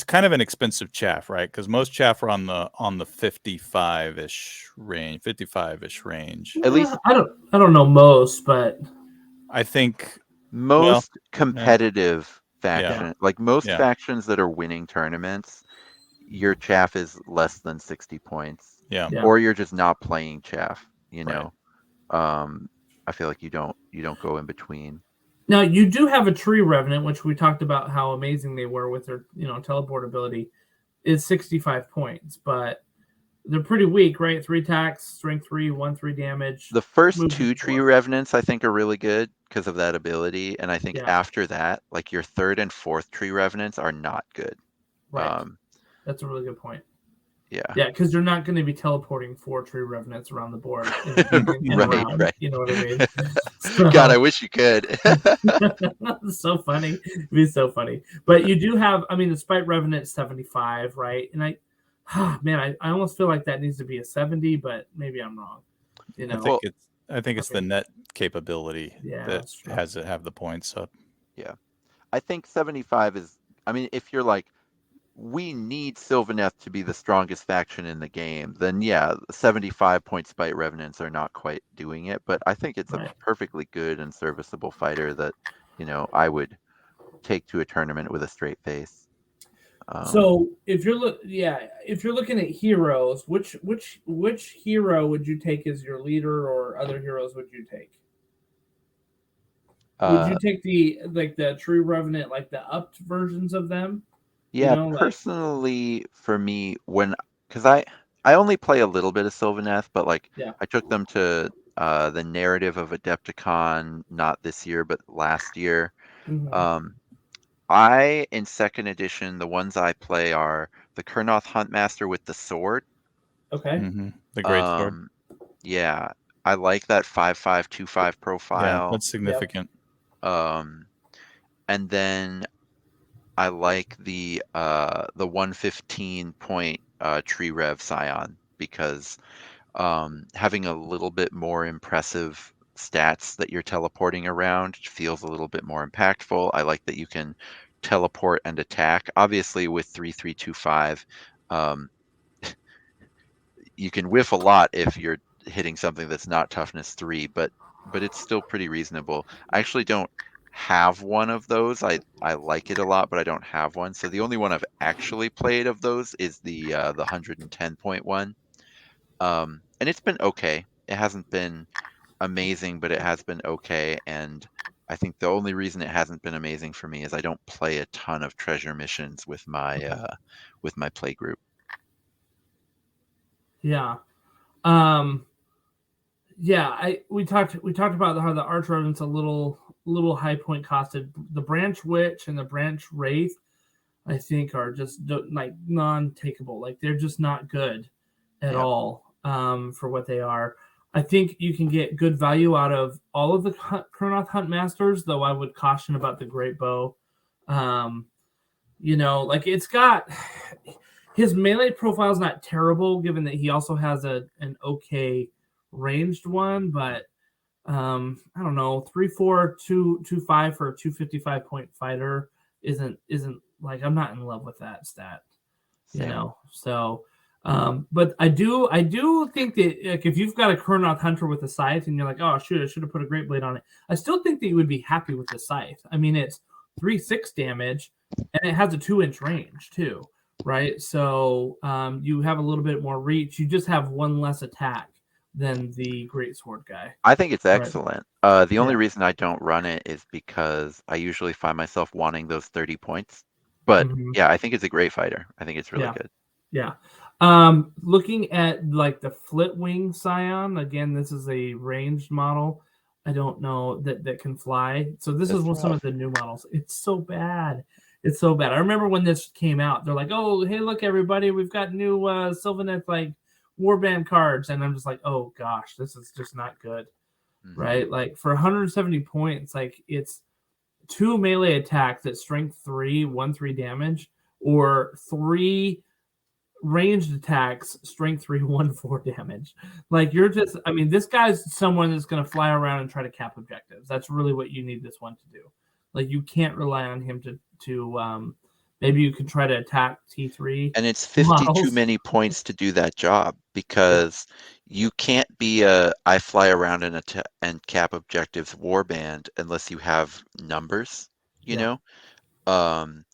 kind of an expensive chaff, right? Because most chaff are on the 55-ish range, At least I don't know most, but I think most competitive faction, like most Yeah. factions that are winning tournaments, your chaff is less than 60 points. Yeah. Or you're just not playing chaff, Right. I feel like you don't go in between. Now, you do have a Tree Revenant, which we talked about how amazing they were with their, teleport ability, is 65 points, but they're pretty weak, right? 3 attacks, strength 3, 1/3 damage. The first 2 Tree Revenants, I think, are really good because of that ability, and I think after that, like, your 3rd and 4th Tree Revenants are not good. Right. That's a really good point. Yeah. Yeah, because you're not going to be teleporting 4 Tree Revenants around the board. Around, right. You know what I mean? So, God, I wish you could. That's so funny. It'd be so funny. But you do have, the Spite Revenant 75, right? And I almost feel like that needs to be a 70, but maybe I'm wrong. I think it's the net capability that has to have the points up. Yeah. I think 75 is, I mean, if you're like, we need Sylvaneth to be the strongest faction in the game, then yeah, 75 point spite revenants are not quite doing it. But I think it's a Right. perfectly good and serviceable fighter that, I would take to a tournament with a straight face. So if you're if you're looking at heroes, which hero would you take as your leader, or other heroes would you take? Would Uh, you take the True Revenant, like the upped versions of them? You yeah, know, like personally for me, because I only play a little bit of Sylvaneth, but like yeah. I took them to the narrative of Adepticon, not this year, but last year. Hmm. Um, in second edition, the ones I play are the Kurnoth Huntmaster with the sword. Okay. The great sword. Um, yeah, I like that 5.5/2.5 Yeah, profile. that's Yep. significant. Um, and then I like the 115 point tree rev scion because having a little bit more impressive stats that you're teleporting around feels a little bit more impactful. I like that you can teleport and attack. Obviously, with 3.3/2.5, um, you can whiff a lot if you're hitting something that's not toughness 3, but it's still pretty reasonable. I actually don't have one of those. I like it a lot, but I don't have one. So the only one I've actually played of those is the 110.1. And it's been okay. It hasn't been amazing, but it has been okay. And I think the only reason it hasn't been amazing for me is I don't play a ton of treasure missions with my play group. Yeah. Um. Yeah. We talked about how the Arch Revenant's a little high point costed. The Branch Witch and the Branch Wraith, I think, are just like non-takeable. Like they're just not good at Yep. all for what they are. I think you can get good value out of all of the Kurnoth Hunt Masters, though I would caution about the Great Bow. Um, like it's got his melee profile is not terrible, given that he also has an okay ranged one, but I don't know, 3.4, 2.5 for a 255 point fighter isn't like, I'm not in love with that stat, Same. So but I do think that, like, if you've got a Kurnoth Hunter with a scythe and you're like, oh shoot, I should have put a Great Blade on it, I still think that you would be happy with the scythe. I mean, it's 3/6 damage and it has a 2-inch range too, right? So you have a little bit more reach. You just have one less attack than the Great Sword guy. I think it's Right. excellent. The only Yeah. reason I don't run it is because I usually find myself wanting those 30 points. But Hmm. yeah, I think it's a great fighter. I think it's really Yeah. good. Yeah. Looking at like the Flitwing Scion, again, this is a ranged model. I don't know that can fly. So this is It's some of rough. the new models. It's so bad. It's so bad. I remember when this came out, they're like, "Oh, hey, look, everybody, we've got new Sylvaneth like warband cards," and I'm just like, "Oh gosh, this is just not good." Hmm. Right? Like for 170 points, like it's 2 melee attacks at strength 3, 1/3 damage, or 3 ranged attacks, strength 3, 1/4 damage. Like you're just, I mean, this guy's someone that's going to fly around and try to cap objectives. That's really what you need this one to do. Like you can't rely on him to maybe you can try to attack T3 And it's 50 too models. many points to do that job Yeah. because you can't be a I fly around and cap objectives warband unless you have numbers, you Yeah. know? Um,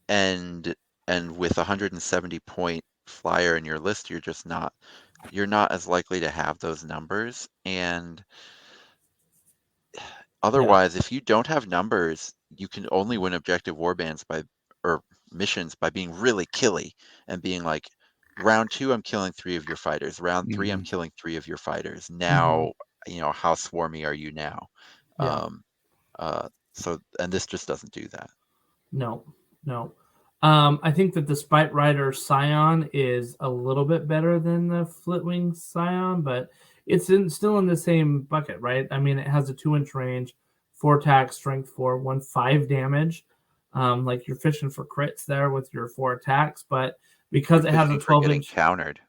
and and with a 170 point flyer in your list, you're not as likely to have those numbers. And Yeah. otherwise, if you don't have numbers, you can only win objective warbands or missions by being really killy and being like, round 2, I'm killing 3 of your fighters. Round 3, I'm Hmm. killing 3 of your fighters. Mhm. Now, how swarmy are you now? Yeah. Um, and this just doesn't do that. No, no. I think that the Spite Rider Scion is a little bit better than the Flitwing Scion, but it's still in the same bucket, right? I mean, it has a 2-inch range, 4 attack, strength 4, 1/5 damage. Like you're fishing for crits there with your 4 attacks, but You're because it has a fishing for getting 12-inch, countered,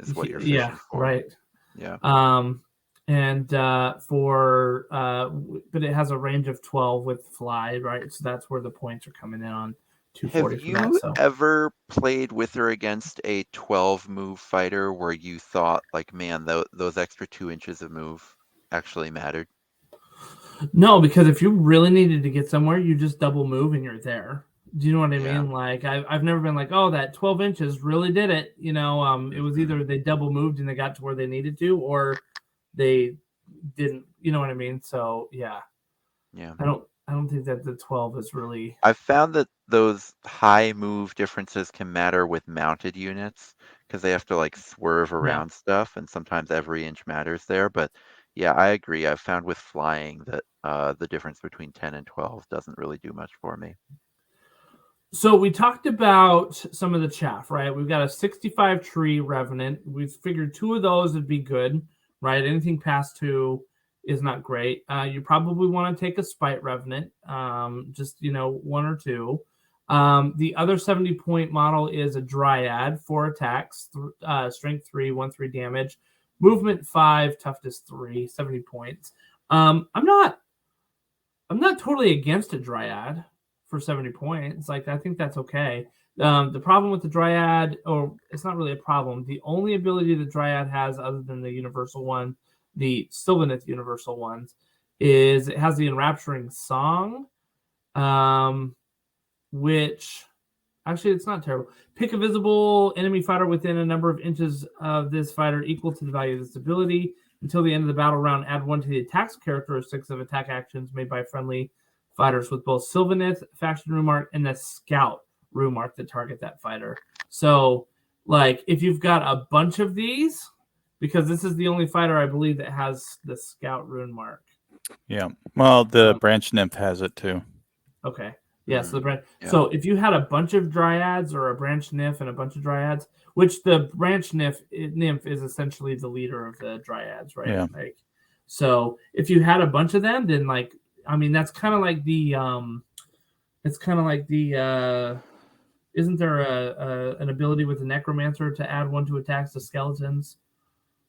is what you're yeah, fishing for. right. Yeah. Um, and but it has a range of 12 with fly, right? So that's where the points are coming in on Have 240 for that. you So ever played with or against a 12 move fighter where you thought, like, man, those extra 2 inches of move actually mattered? no, because if you really needed to get somewhere, you just double move and you're there. Do you know what I Yeah. mean? Like I've never been like, oh, that 12 inches really did it. It was either they double moved and they got to where they needed to, or they didn't. You know what I mean? So yeah, Yeah. I don't think that the 12 is really. I've found that those high move differences can matter with mounted units because they have to like swerve Yeah. around stuff, and sometimes every inch matters there. But yeah, I agree. I've found with flying that the difference between 10 and 12 doesn't really do much for me. So we talked about some of the chaff, right? We've got a 65 tree revenant. We figured 2 of those would be good, right? Anything past 2 is not great. You probably want to take a spite revenant, just 1 or 2. The other 70-point model is a dryad, 4 attacks, strength 3, 1/3 damage, movement 5, toughness 3, 70 points. I'm not totally against a dryad for 70 points. Like, I think that's okay. The problem with the dryad, or it's not really a problem, the only ability the dryad has other than the universal one, the Sylvaneth universal ones, is it has the enrapturing song, which actually it's not terrible. Pick a visible enemy fighter within a number of inches of this fighter equal to the value of this ability. Until the end of the battle round, add 1 to the attacks characteristics of attack actions made by friendly fighters with both Sylvaneth faction rune mark and the Scout rune mark that target that fighter. So, like, if you've got a bunch of these, because this is the only fighter I believe that has the Scout rune mark. Yeah. Well, the branch nymph has it too. Okay. Yeah, so the branch. Yeah. So if you had a bunch of dryads or a branch nymph and a bunch of dryads, which the branch nymph is essentially the leader of the dryads, right? Yeah. Like, so if you had a bunch of them, then like, I mean, that's kind of like the isn't there an ability with the necromancer to add 1 to attacks to skeletons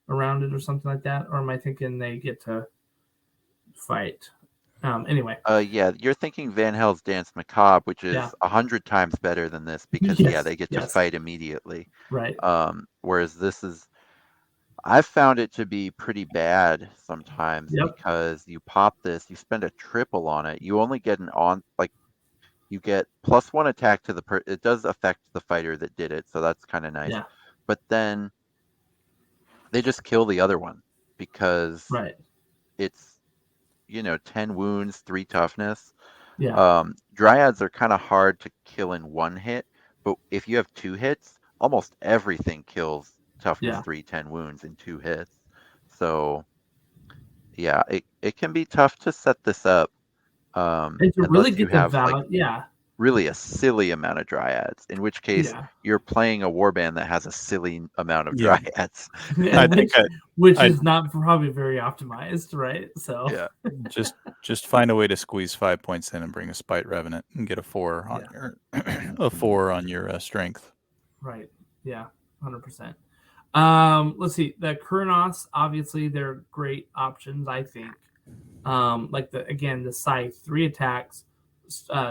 around it or something like that? Or am I thinking they get to fight? Anyway. Yeah, you're thinking Van Hels's Dance Macabre, which is Yeah. 100 times better than this because Yes, they get to yes. fight immediately. Right. Whereas this is, I've found it to be pretty bad sometimes Yep. because you pop this, you spend a triple on it, you only get you get +1 attack to it does affect the fighter that did it, so that's kind of nice. Yeah. But then they just kill the other one because Right. it's 10 wounds, 3 toughness. Yeah. Dryads are kind of hard to kill in 1 hit, but if you have 2 hits, almost everything kills toughness Yeah. 3, 10 wounds in 2 hits. So yeah, it can be tough to set this up And to really unless you get the have like value, yeah. really a silly amount of dryads, in which case Yeah. you're playing a warband that has a silly amount of Yeah. dryads. I think which I- is not probably very optimized, right? So Yeah. just find a way to squeeze 5 points in and bring a spite revenant and get a 4 on your a 4 on your strength. right. Yeah. 100%. Let's see. The Kurnos, obviously, they're great options, I think. Like the scythe, 3 attacks,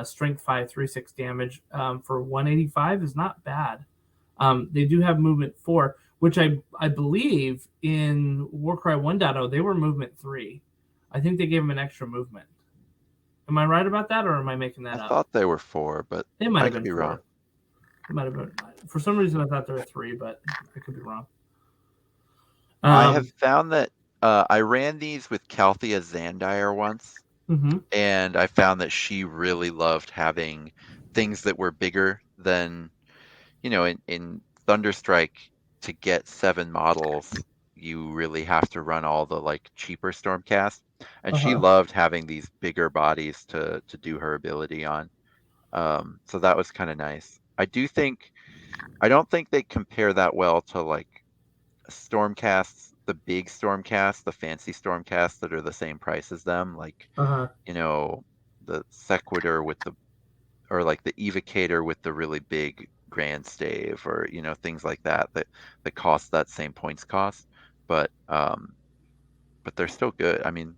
strength 5, 3/6 damage, for 185 is not bad. They do have movement 4, which I believe in Warcry 1.0 they were movement 3. I think they gave them an extra movement. Am I right about that, or am I making that I up? thought they were 4, but It might I have could been be 4. wrong. It might have been. For some reason, I thought there were 3, but I could be wrong. I have found that I ran these with Calthea Zandire once, and I found that she really loved having things that were bigger than, in Thunderstrike, to get 7 models, you really have to run all the like cheaper Stormcast, and she loved having these bigger bodies to do her ability on. So that was kind of nice. I don't think they compare that well to like Stormcasts, the big Stormcasts, the fancy Stormcasts that are the same price as them, like the Sequitur or like the Evocator with the really big Grand Stave, or things like that that cost that same points cost. But but they're still good. I mean,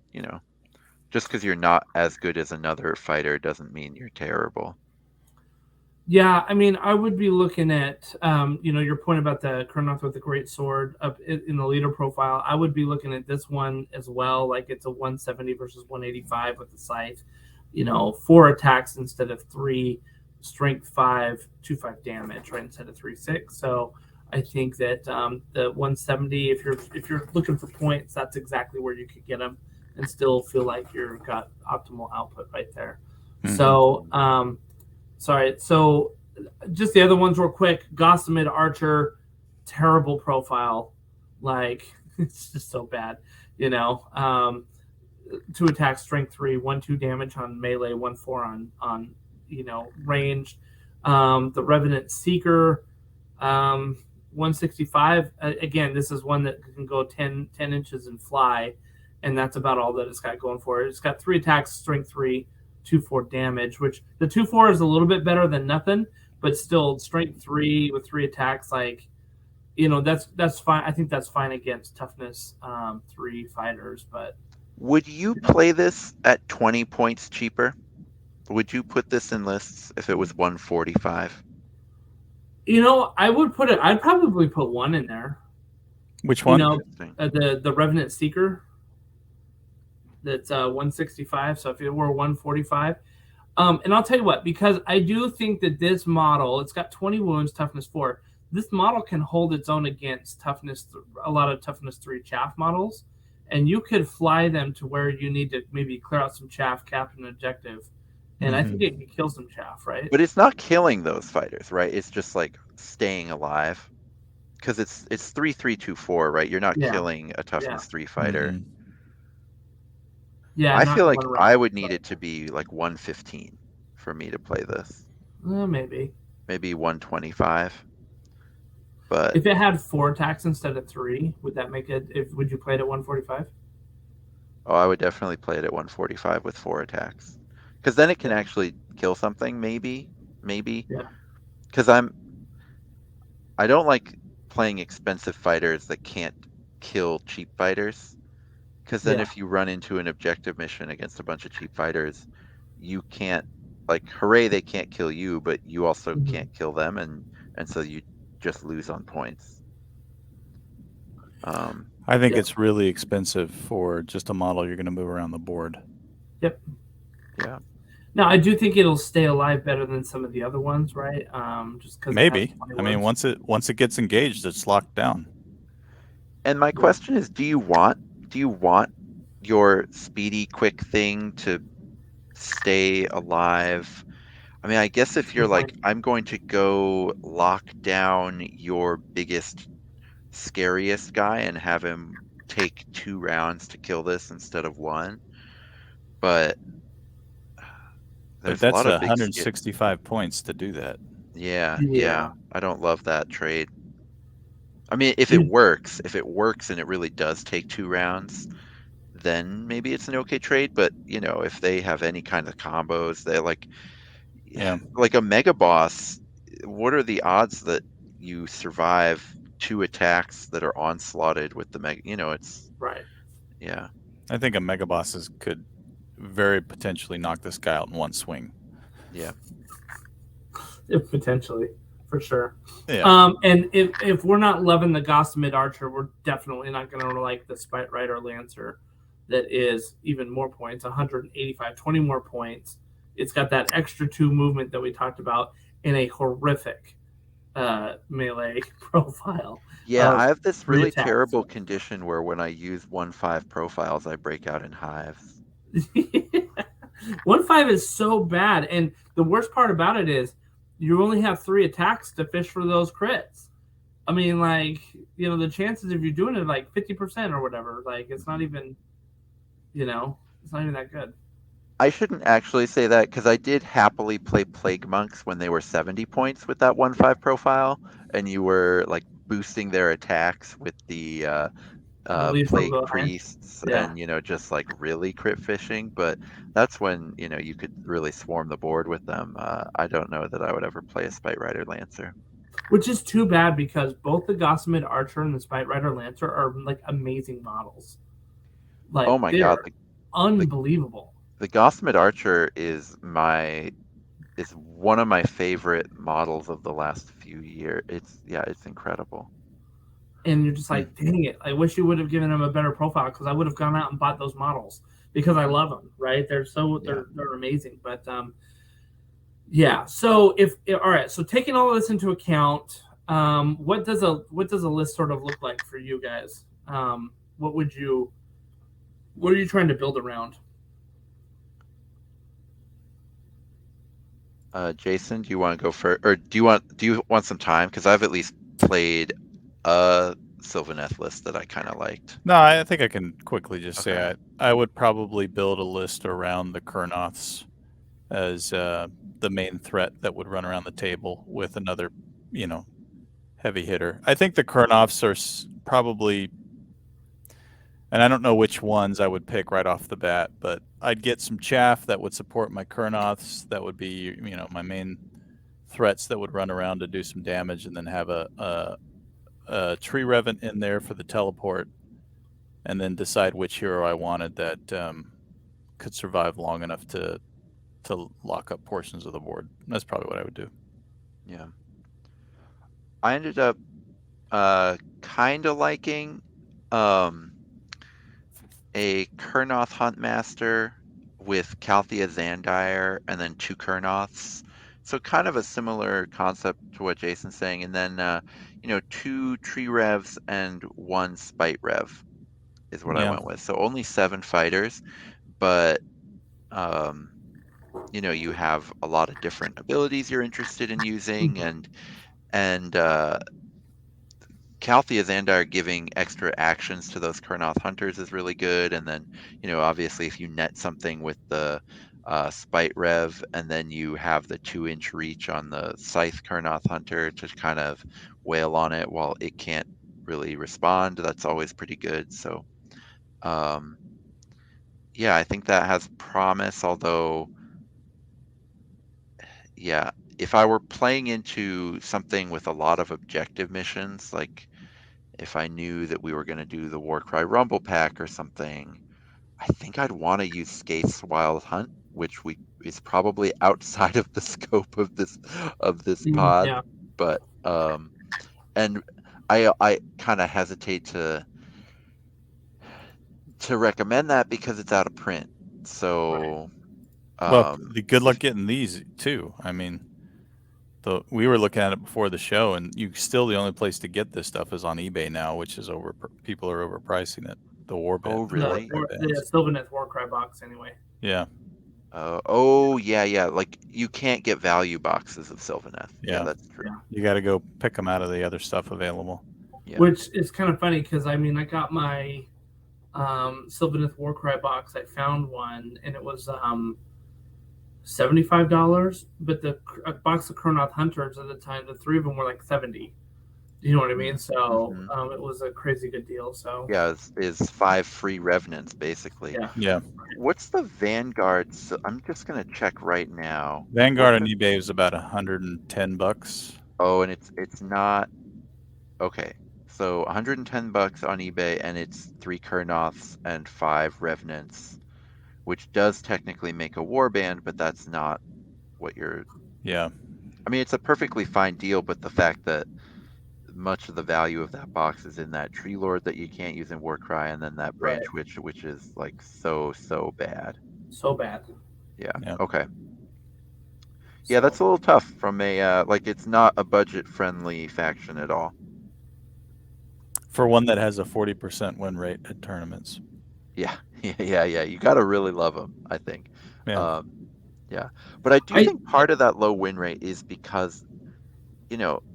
just because you're not as good as another fighter doesn't mean you're terrible. Yeah, I mean, I would be looking at, your point about the Kurnoth with the great sword up in the leader profile. I would be looking at this one as well. Like it's a 170 versus 185 with the scythe. 4 attacks instead of 3, strength 5, 2/5 damage, right, instead of 3/6. So I think that the 170, if you're looking for points, that's exactly where you could get them and still feel like you've got optimal output right there. Mhm. So. Sorry. So just the other ones real quick. Gossamed Archer, terrible profile. Like it's just so bad. 2 attacks, strength 3, 1/2 damage on melee, 1/4 on range. The Revenant Seeker, 165. Again, this is one that can go 10 inches and fly, and that's about all that it's got going for it. It's got 3 attacks, strength 3, 2/4 damage, which the 2/4 is a little bit better than nothing, but still strength 3 with 3 attacks, like that's fine. I think that's fine against toughness 3 fighters. But Would you play this at 20 points cheaper? Would you put this in lists if it was 145? I would put it. I'd probably put 1 in there. Which one? The Revenant Seeker. That's 165. So if it were 145, and I'll tell you what, because I do think that this model, it's got 20 wounds, toughness 4. This model can hold its own against a lot of toughness 3 chaff models, and you could fly them to where you need to maybe clear out some chaff, cap an objective, and I think it can kill some chaff, right? But it's not killing those fighters, right? It's just like staying alive, because it's 3/3/2/4, right? You're not killing a toughness 3 fighter. Mhm. Yeah, I feel like I would need it to be like 115 for me to play this. Maybe 125. But if it had 4 attacks instead of 3, would that make it? Would you play it at 145? oh, I would definitely play it at 145 with 4 attacks, because then it can actually kill something. Maybe. Yeah. Because I don't like playing expensive fighters that can't kill cheap fighters. Because then if you run into an objective mission against a bunch of cheap fighters, you can't, like, hooray, they can't kill you, but you also can't kill them, and so you just lose on points. I think it's really expensive for just a model you're going to move around the board. Yep. Yeah. Now, I do think it'll stay alive better than some of the other ones, right? Just because maybe. I mean, once it gets engaged, it's locked down. And my question is, do you want your speedy, quick thing to stay alive? I mean, I guess if you're like, I'm going to go lock down your biggest, scariest guy and have him take 2 rounds to kill this instead of 1, but there's a lot of 165 points to do that. Yeah. I don't love that trade. I mean, if it works and it really does take 2 rounds, then maybe it's an okay trade. But if they have any kind of combos, they like a mega boss. What are the odds that you survive 2 attacks that are onslaughted with the mega? It's right. Yeah, I think a mega bosses could very potentially knock this guy out in one swing. Yeah, potentially. For sure. Yeah. And if we're not loving the Gossamed Archer, we're definitely not going to like the Spite Rider Lancer that is even more points, 185, 20 more points. It's got that extra 2 movement that we talked about in a horrific melee profile. Yeah, I have this really terrible condition where when I use 1/5 profiles, I break out in hives. 1/5 is so bad. And the worst part about it is you only have 3 attacks to fish for those crits. I mean, like, the chances of you doing it like 50% or whatever, like it's not even, it's not even that good. I shouldn't actually say that, because I did happily play Plague Monks when they were 70 points with that 1/5 profile, and you were like boosting their attacks with the Plague Priests and just like really crit fishing. But that's when you could really swarm the board with them. I don't know that I would ever play a Spite Rider Lancer, which is too bad, because both the Gossamed Archer and the Spite Rider Lancer are like amazing models. Like, Oh my they're god, unbelievable. the Gossamed Archer is one of my favorite models of the last few years. It's incredible. And you're just like, dang it! I wish you would have given him a better profile because I would have gone out and bought those models because I love them. Right? They're amazing. But yeah. So all right. So taking all of this into account, what does a list sort of look like for you guys? What are you trying to build around? Jason, do you want to go first, or do you want some time? Because I've at least played a Sylvaneth list that I kind of liked. No, I think I can quickly just Okay. say I would probably build a list around the Kurnoths as the main threat that would run around the table with another, heavy hitter. I think the Kurnoths are probably, and I don't know which ones I would pick right off the bat, but I'd get some chaff that would support my Kurnoths. That would be, my main threats that would run around to do some damage, and then have a tree revenant in there for the teleport, and then decide which hero I wanted that could survive long enough to lock up portions of the board. That's probably what I would do. Yeah. I ended up kind of liking a Kurnoth Huntmaster with Calthea Zandire and then 2 Kurnoths. So kind of a similar concept to what Jason's saying. And then 2 Tree Revs and 1 Spite Rev is what I went with. So only 7 fighters, but you have a lot of different abilities you're interested in using, and Calthea Zandire giving extra actions to those Kurnoth hunters is really good. And then, obviously if you net something with the Spite Rev, and then you have the 2-inch reach on the Scythe Kurnoth hunter to kind of wail on it while it can't really respond, that's always pretty good. So, yeah, I think that has promise, although, yeah, if I were playing into something with a lot of objective missions, like if I knew that we were going to do the Warcry Rumble Pack or something, I think I'd want to use Skaith's Wild Hunt, which is probably outside of the scope of this pod. Yeah. But and I kind of hesitate to recommend that because it's out of print. So Well, good luck getting these too. I mean, we were looking at it before the show, and the only place to get this stuff is on eBay now, which is people are overpricing it. The warband. Oh, really? The Sylvaneth Warcry box, anyway. Yeah. Yeah. Like you can't get value boxes of Sylvaneth. Yeah, that's true. Yeah. You got to go pick them out of the other stuff available. Yeah. Which is kind of funny because I got my Sylvaneth Warcry box. I found one, and it was $75, but the box of Kurnoth Hunters at the time, the 3 of them were like $70. You know what I mean? So it was a crazy good deal. So yeah, it's 5 free revenants basically. Yeah. What's the Vanguard? So I'm just gonna check right now. Vanguard on eBay is about $110. Oh, and it's not okay. So $110 on eBay, and it's 3 Kurnoths and 5 revenants, which does technically make a warband, but that's not what you're. Yeah. I mean, it's a perfectly fine deal, but the fact that much of the value of that box is in that Tree Lord that you can't use in Warcry, and then that Branch Witch, which is like so bad. So bad. Yeah. Okay. Yeah, that's a little tough from a it's not a budget-friendly faction at all. For one that has a 40% win rate at tournaments. Yeah. You got to really love them, I think. Yeah. Yeah. But I think part of that low win rate is because,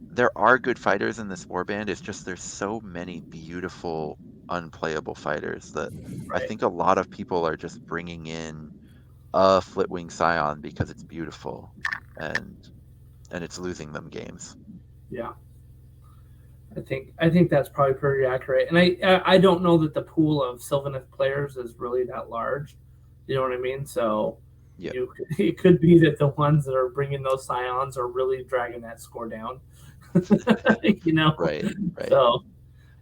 there are good fighters in this warband. It's just there's so many beautiful, unplayable fighters that I think a lot of people are just bringing in a Flitwing Scion because it's beautiful, and it's losing them games. Yeah. I think that's probably pretty accurate. And I don't know that the pool of Sylvaneth players is really that large. You know what I mean? So it could be that the ones that are bringing those Scions are really dragging that score down. Right. So,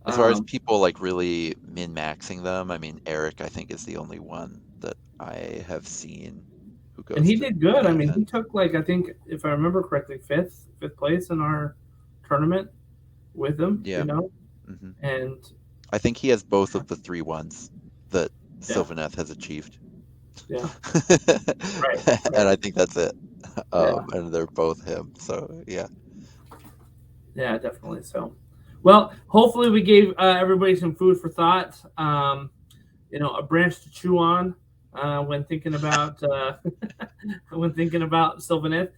As far as people like really min-maxing them, I mean, Eric, I think, is the only one that I have seen who goes and he to did good. any I mean, event. he took like, I think if I remember correctly, fifth place in our tournament with him. Yeah. You know, hmm and I think he has both of the 3 ones that yeah, Sylvaneth has achieved. yeah, right, And I think that's it. yeah, And they're both him. So yeah. yeah, definitely. So, well, hopefully we gave everybody some food for thought. You know, a branch to chew on when thinking about when thinking about Sylvaneth.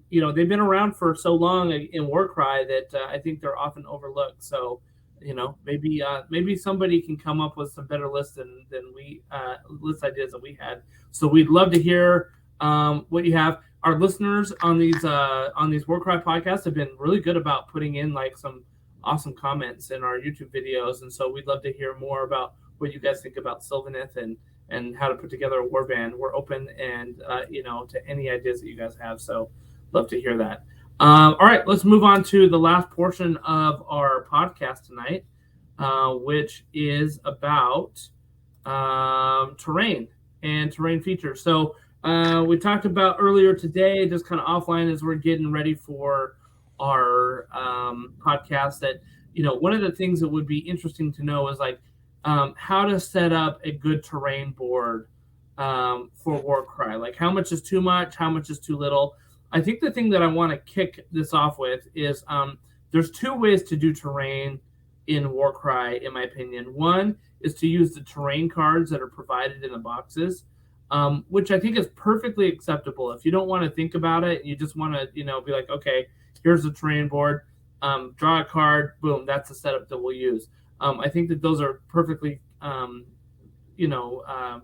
You know, they've been around for so long in Warcry that I think they're often overlooked. So, you know, maybe somebody can come up with some better lists than we list ideas that we had. So we'd love to hear what you have. Our listeners on these Warcry podcasts have been really good about putting in like some awesome comments in our YouTube videos, and so we'd love to hear more about what you guys think about Sylvaneth and how to put together a warband. We're open and you know, to any ideas that you guys have. So love to hear that. All right, let's move on to the last portion of our podcast tonight, which is about terrain and terrain features. So we talked about earlier today, just kind of offline as we're getting ready for our podcast, that, you know, one of the things that would be interesting to know is like how to set up a good terrain board for Warcry. Like how much is too much, how much is too little. I think the thing that I want to kick this off with is there's 2 ways to do terrain in Warcry, in my opinion. One is to use the terrain cards that are provided in the boxes, which I think is perfectly acceptable. If you don't want to think about it, you just want to, you know, be like, okay, here's the terrain board, draw a card, boom, that's the setup that we'll use. I think that those are perfectly,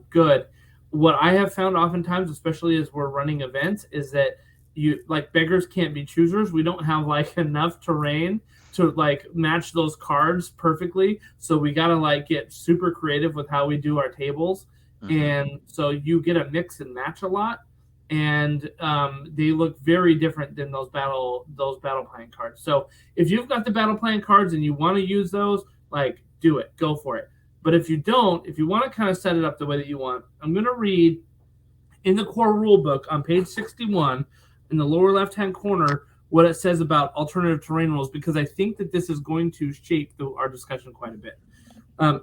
good. What I have found oftentimes, especially as we're running events, is that you like beggars can't be choosers. We don't have like enough terrain to like match those cards perfectly. So we got to like get super creative with how we do our tables. Mhm. And so you get a mix and match a lot. And they look very different than those battle plan cards. So if you've got the battle plan cards and you want to use those, like do it, go for it. But if you don't, if you want to kind of set it up the way that you want, I'm going to read in the core rule book on page 61 in the lower left-hand corner what it says about alternative terrain rules, because I think that this is going to shape our discussion quite a bit.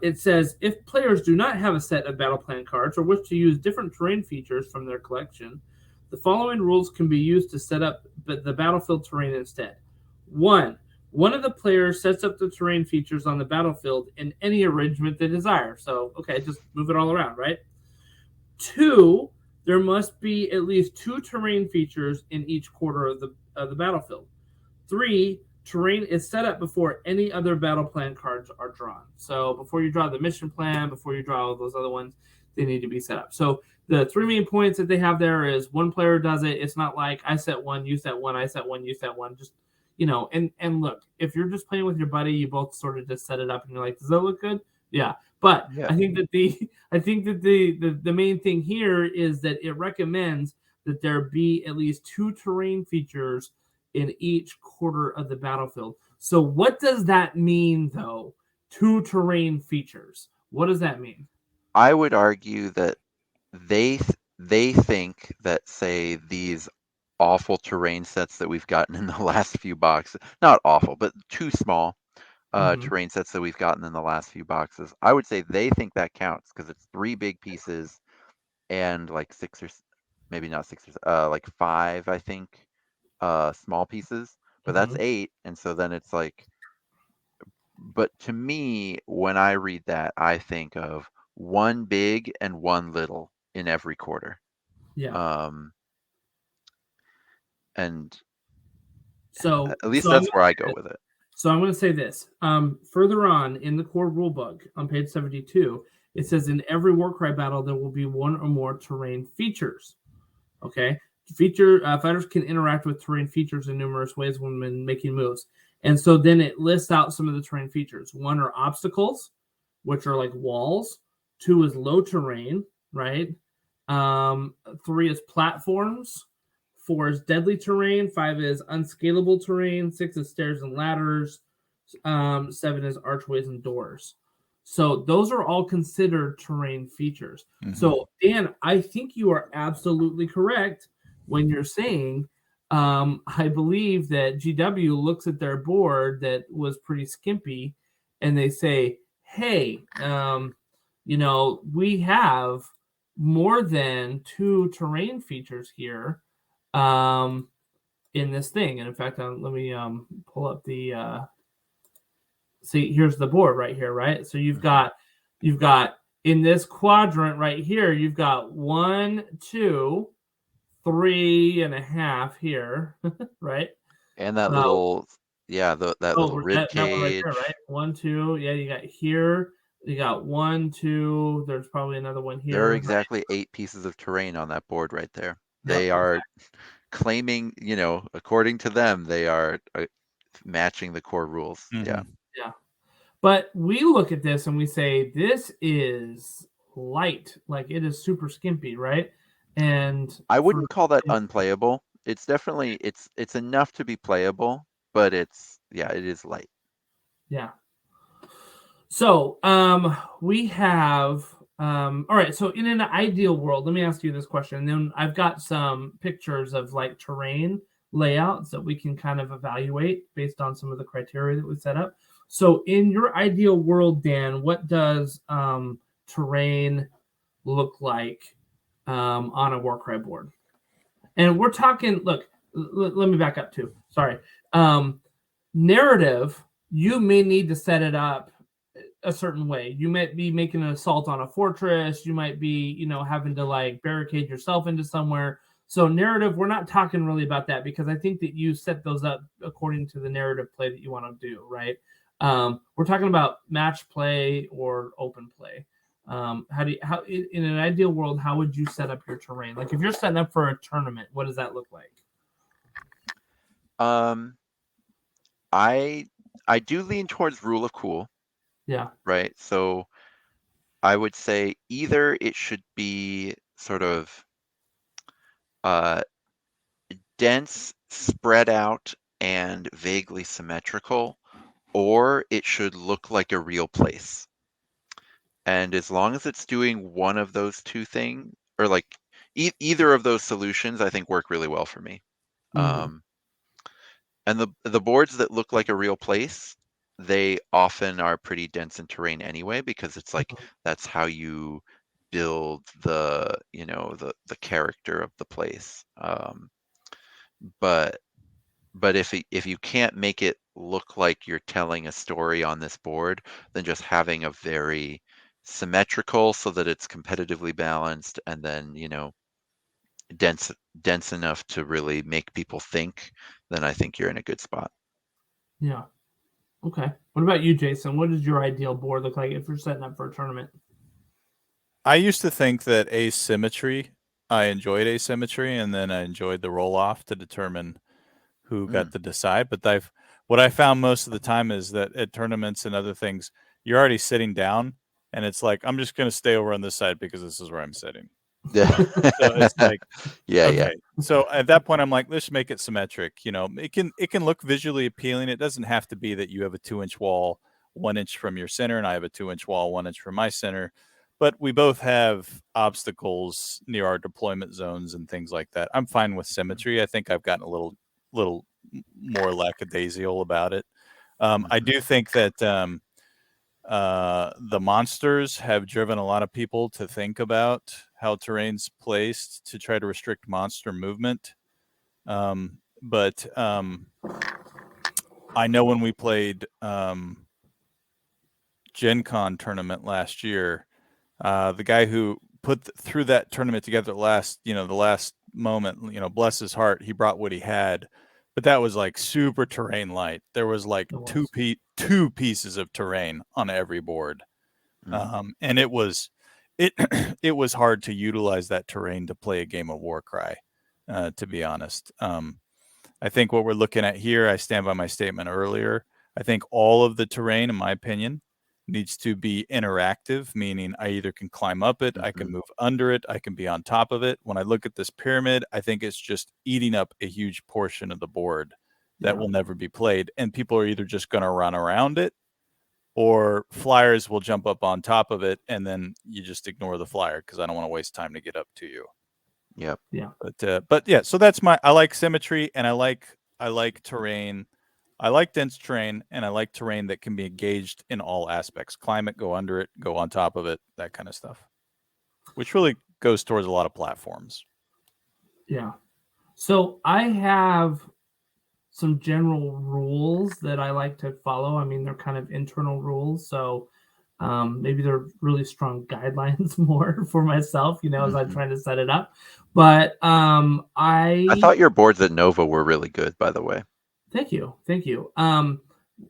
It says, if players do not have a set of battle plan cards or wish to use different terrain features from their collection, the following rules can be used to set up the battlefield terrain instead. 1. One of the players sets up the terrain features on the battlefield in any arrangement they desire. So, okay, just move it all around, right? 2, there must be at least 2 terrain features in each quarter of the battlefield. 3, terrain is set up before any other battle plan cards are drawn. So before you draw the mission plan, before you draw all those other ones, they need to be set up. So the 3 main points that they have there is one player does it. It's not like I set one, you set one, I set one, you set one. Just, you know, and look, if you're just playing with your buddy, you both sort of just set it up and you're like, does that look good? Yeah. But Yeah. I think that the main thing here is that it recommends that there be at least 2 terrain features in each quarter of the battlefield. So what does that mean, though? 2 terrain features. What does that mean? I would argue that they think that, say, these awful terrain sets that we've gotten in the last few boxes, not awful, but too small terrain sets that we've gotten in the last few boxes, I would say they think that counts because it's 3 big pieces and like 6 or maybe not 6 or like 5, I think, small pieces, but that's 8. And so then it's like, but to me, when I read that, I think of 1 big and 1 little in every quarter. Yeah. And So at least so that's where I go with it. So I'm going to say this. Further on in the core rulebook on page 72, it says in every Warcry battle there will be 1 or more terrain features. Okay, fighters can interact with terrain features in numerous ways when making moves, and so then it lists out some of the terrain features. 1 are obstacles, which are like walls. 2 is low terrain, right? 3 is platforms. 4 is deadly terrain. 5 is unscalable terrain. 6 is stairs and ladders. 7 is archways and doors. So those are all considered terrain features. Mm-hmm. So Dan, I think you are absolutely correct when you're saying I believe that GW looks at their board that was pretty skimpy and they say, hey, we have more than 2 terrain features here in this thing. And in fact, let me pull up the see, here's the board right here, right? So you've got in this quadrant right here, you've got 1, 2, 3.5 here, right? And that little, that little rib that one right cage. there, right? 1, 2, yeah, you got here. You got 1, 2. There's probably another one here. There are exactly 8 pieces of terrain on that board right there. They are claiming, according to them, they are matching the core rules. Mm-hmm. Yeah. But we look at this and we say, this is light. Like, it is super skimpy, right? And I wouldn't call that unplayable. It's definitely, it's enough to be playable, but it is light. Yeah. So we have all right, so in an ideal world, let me ask you this question. And then I've got some pictures of like terrain layouts that we can kind of evaluate based on some of the criteria that we set up. So in your ideal world, Dan, what does terrain look like on a Warcry board? And we're talking, look, let me back up too. Sorry. Narrative, you may need to set it up a certain way. You might be making an assault on a fortress. You might be, having to like barricade yourself into somewhere. So narrative, we're not talking really about that because I think that you set those up according to the narrative play that you want to do, right? We're talking about match play or open play. How in an ideal world, how would you set up your terrain? Like if you're setting up for a tournament, what does that look like? I do lean towards rule of cool. Yeah. Right. So I would say either it should be sort of dense, spread out, and vaguely symmetrical, or it should look like a real place. And as long as it's doing one of those two things, or like either of those solutions, I think work really well for me. Mm-hmm. And the boards that look like a real place, they often are pretty dense in terrain anyway, because it's like that's how you build the character of the place. But if you can't make it look like you're telling a story on this board, then just having a very symmetrical so that it's competitively balanced, and then dense enough to really make people think, then I think you're in a good spot. Yeah. Okay. What about you, Jason? What does your ideal board look like if you're setting up for a tournament? I used to think that I enjoyed asymmetry, and then I enjoyed the roll off to determine who got to decide. But what I found most of the time is that at tournaments and other things, you're already sitting down, and it's like, I'm just going to stay over on this side because this is where I'm sitting. Yeah. So it's like, yeah. okay. So at that point, I'm like, let's make it symmetric. It can look visually appealing. It doesn't have to be that you have a 2-inch wall 1 inch from your center, and I have a 2-inch wall 1 inch from my center. But we both have obstacles near our deployment zones and things like that. I'm fine with symmetry. I think I've gotten a little more lackadaisical about it. I do think that the monsters have driven a lot of people to think about how terrain's placed to try to restrict monster movement. But I know when we played Gen Con tournament last year, the guy who threw that tournament together the last moment, bless his heart, he brought what he had. But that was like super terrain light. There was like two pieces of terrain on every board. And it was hard to utilize that terrain to play a game of Warcry, to be honest. I think what we're looking at here, I stand by my statement earlier. I think all of the terrain, in my opinion, needs to be interactive, meaning I either can climb up it, I can move under it, I can be on top of it. When I look at this pyramid, I think it's just eating up a huge portion of the board. that will never be played, and people are either just going to run around it, or flyers will jump up on top of it, and then you just ignore the flyer because I don't want to waste time to get up to you. Yep. Yeah. But yeah, so that's I like symmetry, and I like terrain. I like dense terrain, and I like terrain that can be engaged in all aspects. Climb it, go under it, go on top of it, that kind of stuff. Which really goes towards a lot of platforms. Yeah. So I have some general rules that I like to follow. I mean, they're kind of internal rules. So maybe they're really strong guidelines more for myself, as I'm trying to set it up. But I thought your boards at Nova were really good, by the way. Thank you.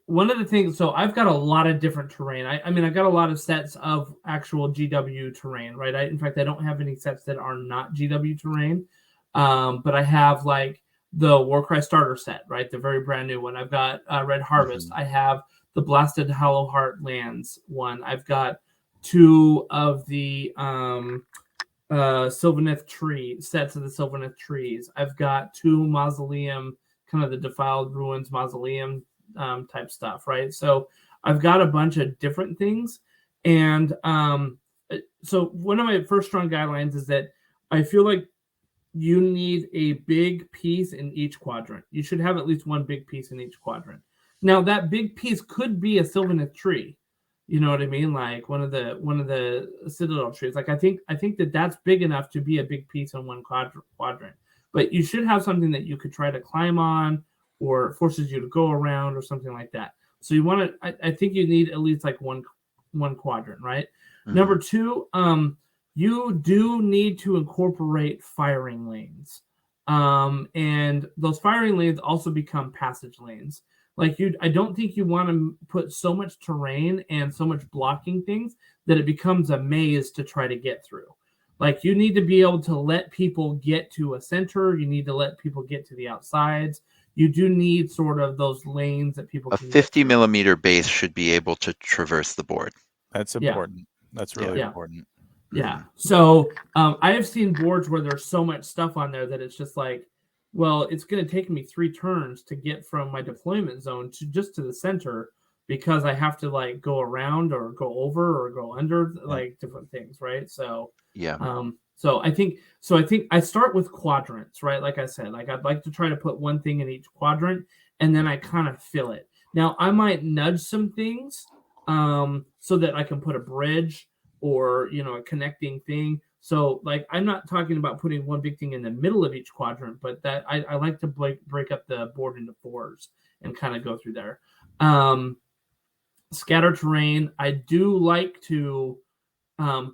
One of the things, so I've got a lot of different terrain. I mean, I've got a lot of sets of actual GW terrain, right? In fact, I don't have any sets that are not GW terrain. But I have like the Warcry starter set, right? The very brand new one. I've got Red Harvest. I have the Blasted Hollow Heart Lands one. I've got 2 of the Sylvaneth sets of the Sylvaneth trees. I've got 2 Mausoleum, kind of the Defiled Ruins Mausoleum type stuff, right? So I've got a bunch of different things. And so one of my first strong guidelines is that I feel like you need a big piece in each quadrant. You should have at least one big piece in each quadrant. Now that big piece could be a Sylvaneth tree. You know what I mean? Like one of the Citadel trees. Like I think that that's big enough to be a big piece in one quadrant. But you should have something that you could try to climb on, or forces you to go around, or something like that. So you want to. I think you need at least like one quadrant, right? Number 2, you do need to incorporate firing lanes, and those firing lanes also become passage lanes. Like I don't think you want to put so much terrain and so much blocking things that it becomes a maze to try to get through. Like you need to be able to let people get to a center. You need to let people get to the outsides. You do need sort of those lanes that people can 50 millimeter base should be able to traverse the board. That's important. Yeah. That's really important. Yeah. So I have seen boards where there's so much stuff on there that it's just like, well, it's going to take me 3 turns to get from my deployment zone to the center, because I have to like go around or go over or go under like different things, right? So yeah. So I think I start with quadrants, right? Like I said, like I'd like to try to put one thing in each quadrant, and then I kind of fill it. Now I might nudge some things so that I can put a bridge or a connecting thing. So like I'm not talking about putting one big thing in the middle of each quadrant, but that I like to break up the board into 4s and kind of go through there. Scatter terrain, I do like to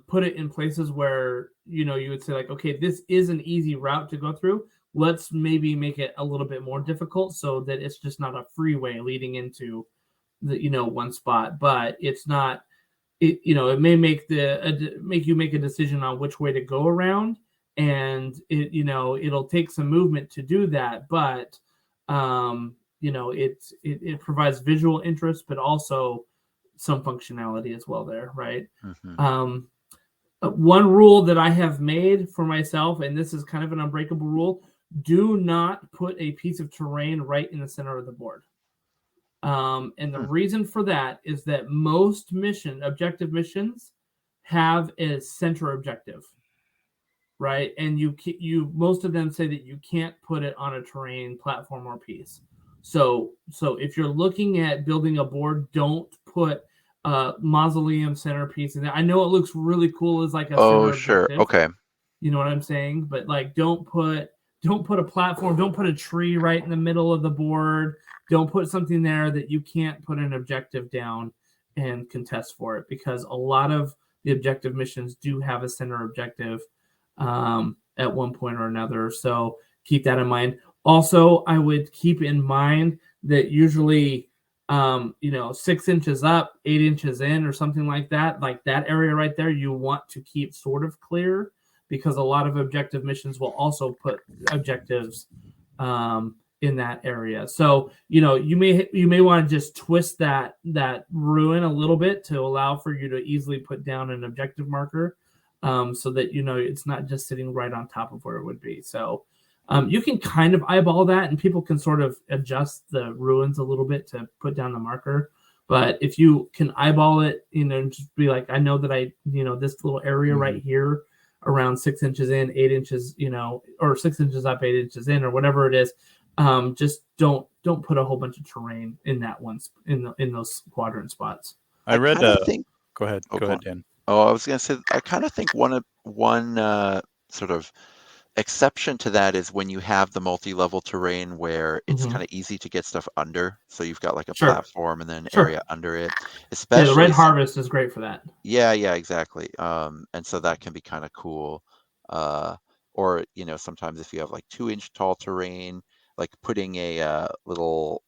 put it in places where you would say like, okay, this is an easy route to go through. Let's maybe make it a little bit more difficult so that it's just not a freeway leading into the one spot, but it's not. It may make you make a decision on which way to go around, and it'll take some movement to do that, but it provides visual interest, but also some functionality as well there, right? One rule that I have made for myself, and this is kind of an unbreakable rule: do not put a piece of terrain right in the center of the board. And the reason for that is that most objective missions have a center objective, right? And most of them say that you can't put it on a terrain platform or piece. So if you're looking at building a board, don't put a mausoleum centerpiece in there. I know it looks really cool as like a center sure objective. Okay, you know what I'm saying? But like don't put a platform, don't put a tree right in the middle of the board. Don't put something there that you can't put an objective down and contest for it, because a lot of the objective missions do have a center objective at one point or another. So keep that in mind. Also, I would keep in mind that usually 6 inches up, 8 inches in, or something like that area right there, you want to keep sort of clear, because a lot of objective missions will also put objectives in that area. So you may want to just twist that ruin a little bit to allow for you to easily put down an objective marker, so that it's not just sitting right on top of where it would be. So You can kind of eyeball that, and people can sort of adjust the ruins a little bit to put down the marker. But if you can eyeball it, and just be like, I know that this little area right here, around 6 inches in, 8 inches, or 6 inches up, 8 inches in, or whatever it is. Just don't put a whole bunch of terrain in that one in those quadrant spots. I read. think. Go ahead. Go ahead, Dan. Oh, I was going to say, I kind of think one sort of exception to that is when you have the multi-level terrain where it's kind of easy to get stuff under. So you've got like a platform and then an area under it. Especially the Red Harvest is great for that. Yeah, exactly. And so that can be kind of cool. Or sometimes if you have like 2-inch tall terrain, like putting a little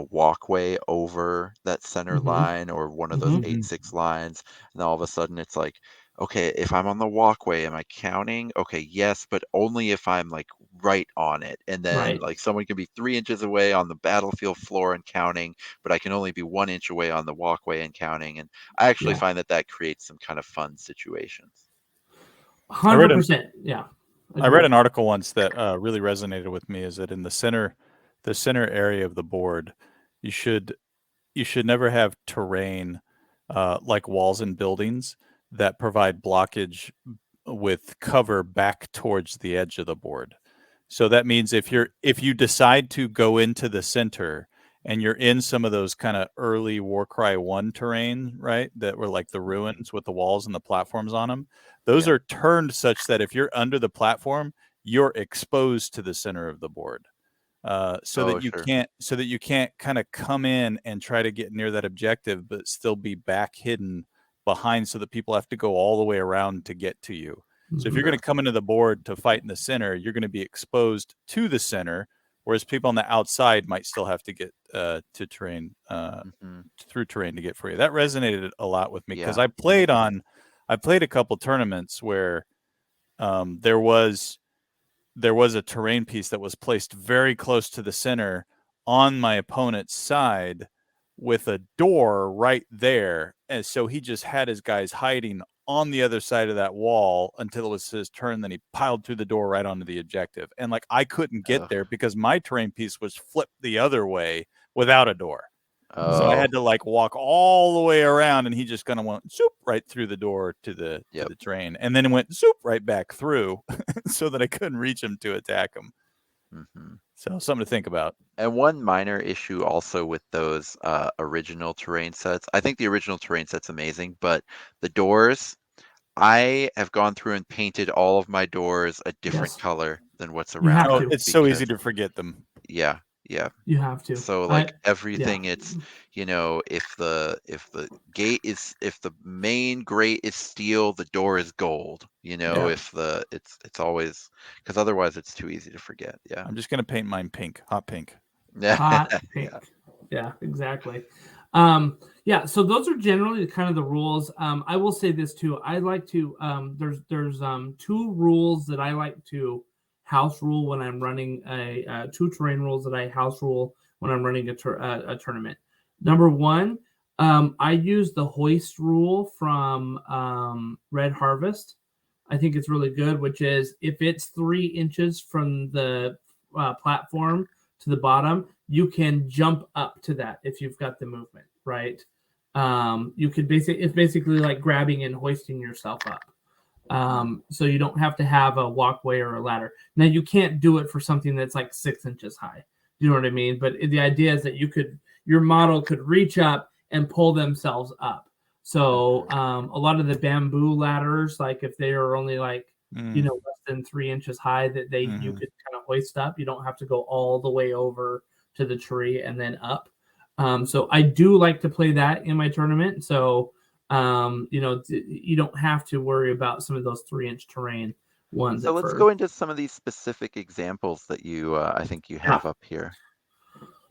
walkway over that center line or one of those 8-6 lines, and all of a sudden it's like, okay, if I'm on the walkway, am I counting? Okay, yes, but only if I'm like right on it. And then like someone can be 3 inches away on the battlefield floor and counting, but I can only be 1 inch away on the walkway and counting. And I actually find that creates some kind of fun situations. 100%. Yeah. I read an article once that really resonated with me. Is that in the center area of the board, you should never have terrain like walls and buildings that provide blockage with cover back towards the edge of the board. So that means if you decide to go into the center and you're in some of those kind of early Warcry 1 terrain, right, that were like the ruins with the walls and the platforms on them, those are turned such that if you're under the platform, you're exposed to the center of the board. So that you can't kind of come in and try to get near that objective, but still be back hidden behind, so that people have to go all the way around to get to you. So if you're going to come into the board to fight in the center, you're going to be exposed to the center, whereas people on the outside might still have to get to terrain through terrain to get free. That resonated a lot with me because I played a couple tournaments where there was a terrain piece that was placed very close to the center on my opponent's side with a door right there. And so he just had his guys hiding on the other side of that wall until it was his turn. Then he piled through the door right onto the objective. And like, I couldn't get there because my terrain piece was flipped the other way without a door. So I had to like walk all the way around, and he just kind of went zoop right through the door to the terrain, and then it went zoop right back through, so that I couldn't reach him to attack him. So something to think about. And one minor issue also with those original terrain sets, I think the original terrain set's amazing, but the doors, I have gone through and painted all of my doors a different color than what's around them. It's so easy to forget them. Yeah. You have to. So like everything, it's if the main grate is steel, the door is gold. If it's always, because otherwise it's too easy to forget. Yeah. I'm just gonna paint mine pink, hot pink. Hot pink. Yeah, exactly. So those are generally kind of the rules. I will say this too. I like to there's 2 rules that I like to house rule when I'm running 2 terrain rules that I house rule when I'm running a tournament. Number 1, I use the hoist rule from Red Harvest. I think it's really good, which is if it's 3 inches from the platform to the bottom, you can jump up to that if you've got the movement, right? You could it's basically like grabbing and hoisting yourself up. So you don't have to have a walkway or a ladder. Now you can't do it for something that's like 6 inches high. You know what I mean? But the idea is that your model could reach up and pull themselves up. So a lot of the bamboo ladders, like if they are only like less than 3 inches high, that you could kind of hoist up. You don't have to go all the way over to the tree and then up. So I do like to play that in my tournament. So you don't have to worry about some of those 3-inch terrain ones. So let's go into some of these specific examples that I think you have up here.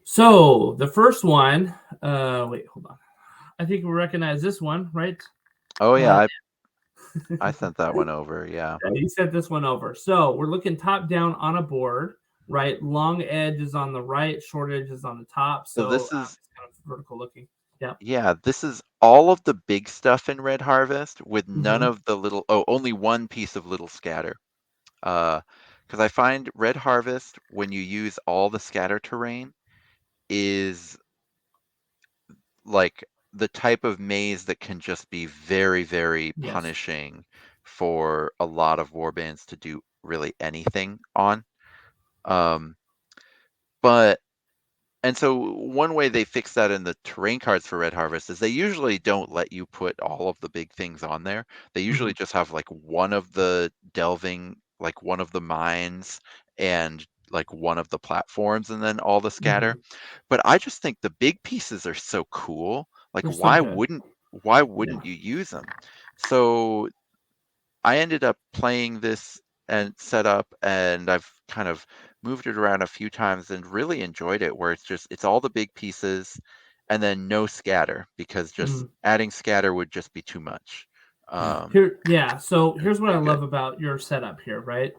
So the first one, wait, hold on. I think we recognize this one, right? Oh yeah, I sent that one over. Yeah, you sent this one over. So we're looking top down on a board, right? Long edge is on the right, short edge is on the top. So this is kind of vertical looking. Yeah, this is all of the big stuff in Red Harvest with none of the little, only one piece of little scatter. because I find Red Harvest, when you use all the scatter terrain, is like the type of maze that can just be very, very Yes. punishing for a lot of warbands to do really anything on. But and so one way they fix that in the terrain cards for Red Harvest is they usually don't let you put all of the big things on there. They usually just have like one of the delving, like one of the mines, and like one of the platforms, and then all the scatter. But I just think the big pieces are so cool. Like They're so good. why wouldn't you use them? So I ended up playing this and set up, and I've kind of moved it around a few times and really enjoyed it, where it's all the big pieces and then no scatter, because just adding scatter would just be too much. So here's what I pretty love good. about your setup here, right?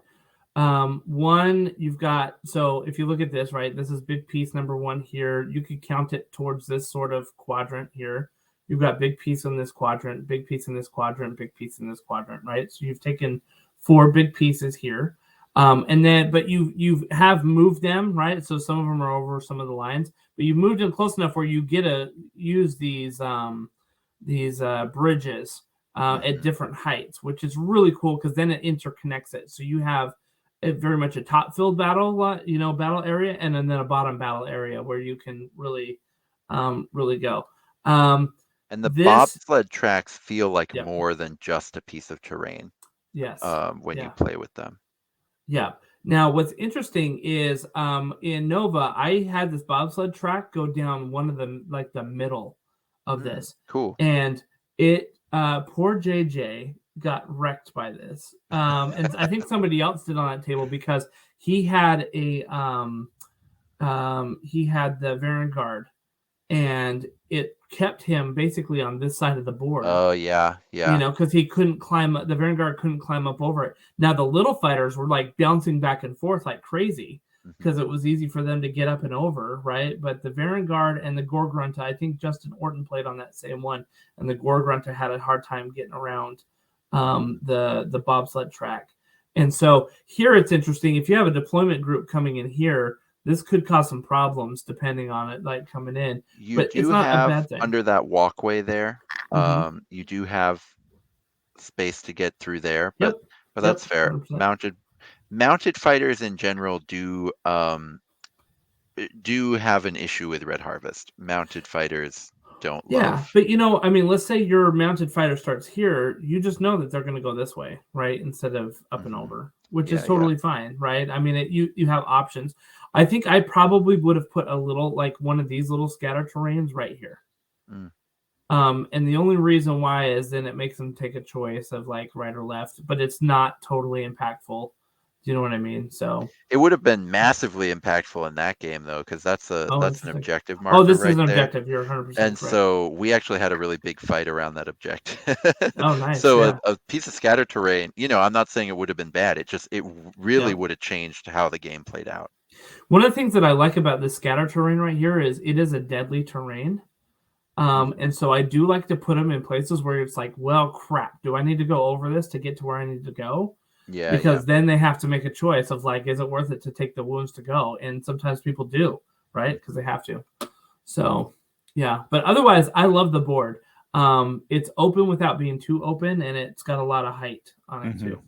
One, you've got, so if you look at this, right, this is big piece number one here. You could count it towards this sort of quadrant here. You've got big piece in this quadrant, big piece in this quadrant, big piece in this quadrant, right? So you've taken 4 big pieces here. And then, but you have moved them, right? So some of them are over some of the lines, but you moved them close enough where you get to use these bridges at different heights, which is really cool because then it interconnects it. So you have very much a top filled battle, battle area, and then a bottom battle area where you can really go. And the bobsled tracks feel like more than just a piece of terrain. Yes. When you play with them. Yeah. Now, what's interesting is in Nova, I had this bobsled track go down one of the like the middle of this. Cool. And it poor JJ got wrecked by this. And I think somebody else did on that table because he had the Vanguard, and it kept him basically on this side of the board. Oh yeah. Because he couldn't climb up, the Vanguard couldn't climb up over it. Now the little fighters were like bouncing back and forth like crazy because it was easy for them to get up and over, right? But the Vanguard and the Gorgrunta, I think Justin Orton played on that same one, and the Gorgrunta had a hard time getting around the bobsled track. And so here it's interesting. If you have a deployment group coming in here, this could cause some problems depending on it, like coming in. But it's not a bad thing. Under that walkway there, you do have space to get through there, but that's fair. 100%. Mounted fighters in general do have an issue with Red Harvest. Mounted fighters don't love. But let's say your mounted fighter starts here, you just know that they're going to go this way, right, instead of up and over, which is totally fine, right? You have options. I think I probably would have put a little, like one of these little scatter terrains right here. And the only reason why is then it makes them take a choice of like right or left, but it's not totally impactful. Do you know what I mean? So it would have been massively impactful in that game though, because that's an objective marker. Oh, this is an objective. You're 100%. And so we actually had a really big fight around that objective. Oh, nice. So a piece of scatter terrain, I'm not saying it would have been bad. It really would have changed how the game played out. One of the things that I like about this scatter terrain right here is it is a deadly terrain. And so I do like to put them in places where it's like, well, crap, do I need to go over this to get to where I need to go? Yeah. Because then they have to make a choice of like, is it worth it to take the wounds to go? And sometimes people do, right? Because they have to. So, yeah. But otherwise, I love the board. It's open without being too open, and it's got a lot of height on it too.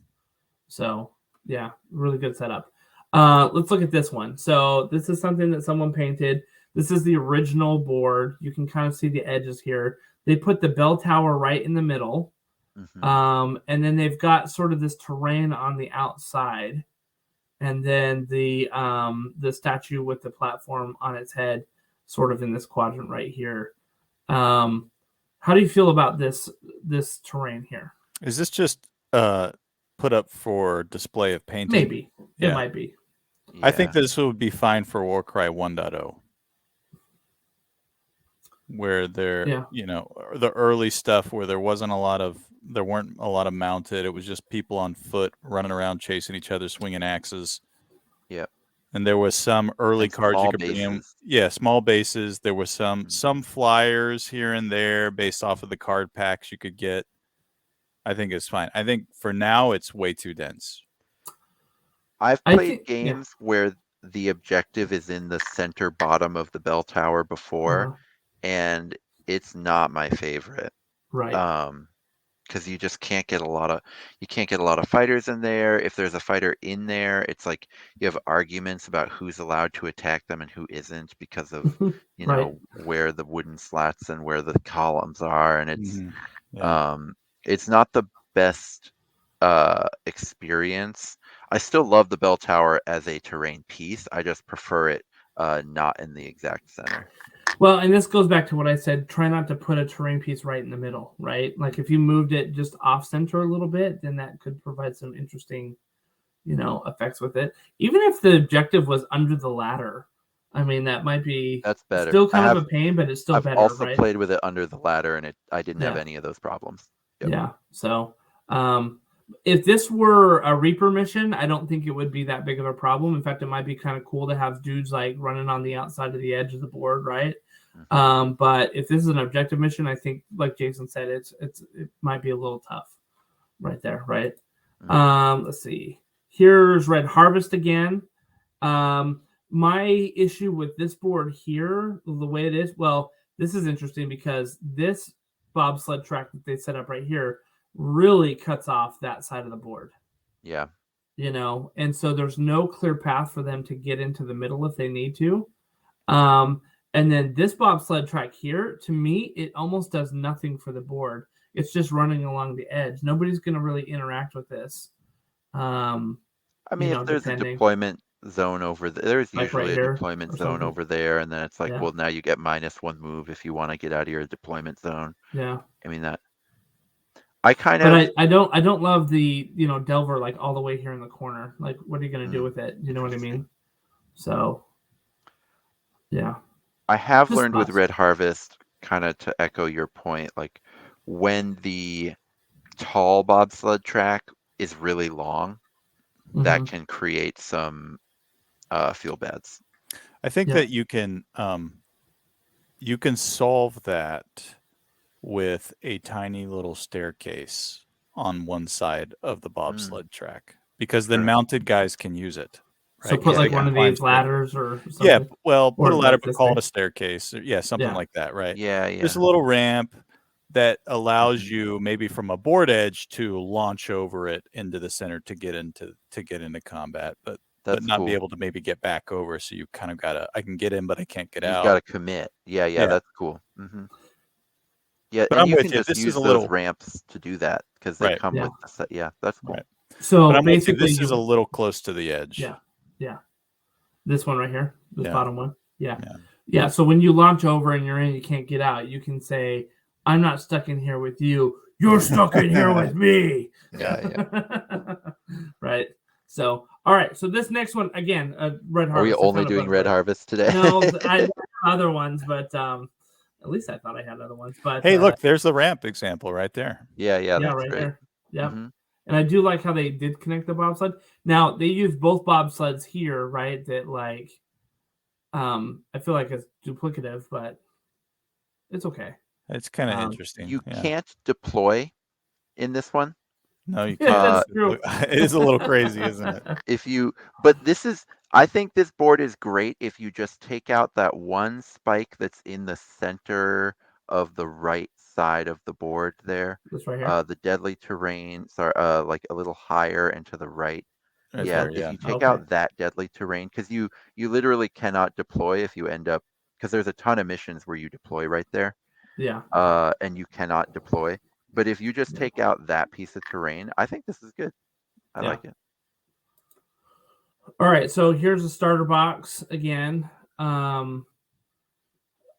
So, yeah, really good setup. Let's look at this one. So this is something that someone painted. This is the original board. You can kind of see the edges here. They put the bell tower right in the middle. And then they've got sort of this terrain on the outside. And then the statue with the platform on its head sort of in this quadrant right here. How do you feel about this terrain here? Is this just put up for display of painting? Maybe. It might be. Yeah. I think this would be fine for Warcry 1.0. Where the early stuff where there weren't a lot of mounted. It was just people on foot running around chasing each other, swinging axes. Yep. And there was some early cards you could bring in. Yeah, small bases. There was some flyers here and there based off of the card packs you could get. I think it's fine. I think for now it's way too dense. I've I played think, yeah. games where the objective is in the center bottom of the bell tower before, and it's not my favorite. Right. Because you just can't get a lot of fighters in there. If there's a fighter in there, it's like you have arguments about who's allowed to attack them and who isn't because of Right. where the wooden slats and where the columns are, and Yeah. it's not the best experience. I still love the bell tower as a terrain piece. I just prefer it not in the exact center. Well, and this goes back to what I said. Try not to put a terrain piece right in the middle, right? Like if you moved it just off center a little bit, then that could provide some interesting, effects with it. Even if the objective was under the ladder, I mean, that might be That's better. still kind of a pain, but it's still I've better, also right? played with it under the ladder, and I didn't have Yeah. any of those problems. Yep. Yeah. So, if this were a Reaper mission, I don't think it would be that big of a problem. In fact, it might be kind of cool to have dudes like running on the outside of the edge of the board, right? Mhm. But if this is an objective mission, I think, like Jason said, it might be a little tough, right there, right? Mhm. Let's see. Here's Red Harvest again. My issue with this board here, the way it is, well, this is interesting because this bobsled track that they set up right here really cuts off that side of the board. Yeah. And so there's no clear path for them to get into the middle if they need to. And then this bobsled track here, to me, it almost does nothing for the board. It's just running along the edge. Nobody's going to really interact with this. I mean, if there's a deployment zone over there, there's like usually right a deployment zone over there, and then it's like, Yeah. well, now you get -1 move if you want to get out of your deployment zone. Yeah. I mean that. But I don't love the Delver like all the way here in the corner. Like, what are you going to do with it? You know what I mean? So, yeah. I have Just learned with thoughts. Red Harvest, kind of to echo your point, like when the tall bobsled track is really long, that can create some feel bads. I think that you can solve that with a tiny little staircase on one side of the bobsled track, because then mounted guys can use it. Right? So put like one of these ladders or something. Yeah, well, put a ladder, like but call it a staircase. Yeah, something like that, right? Yeah. Just a little ramp that allows you maybe from a board edge to launch over it into the center to get into combat, but not be able to maybe get back over. So you kind of I can get in, but I can't get out. You've got to commit. Yeah, that's cool. Yeah, but and I'm you with can you. just This use is a those little ramps to do that because they come with the set. Yeah, that's cool. Right. So but I'm basically, with you. This is a little close to the edge. Yeah. This one right here, this bottom one. Yeah. Yeah. So when you launch over and you're in, you can't get out. You can say, "I'm not stuck in here with you. You're stuck in here with me." Yeah. Right. So, all right. So this next one again, Red Harvest. Are we only doing Red Harvest today? No, I have other ones, but at least I thought I had other ones. But hey, look, there's the ramp example right there. Yeah, that's right great. there. Yeah. And I do like how they did connect the bobsled. Now they use both bobsleds here, right? That like, I feel like it's duplicative, but it's okay. It's kind of interesting. You can't deploy in this one. No, you can't. That's true. It is a little crazy, isn't it? But I think this board is great if you just take out that one spike that's in the center of the right side of the board there. This right here. The deadly terrain, like a little higher and to the right. If you take out that deadly terrain, because you literally cannot deploy if you end up, because there's a ton of missions where you deploy right there. Yeah. And you cannot deploy. But if you just take out that piece of terrain, I think this is good. I like it. All right, so here's a starter box again.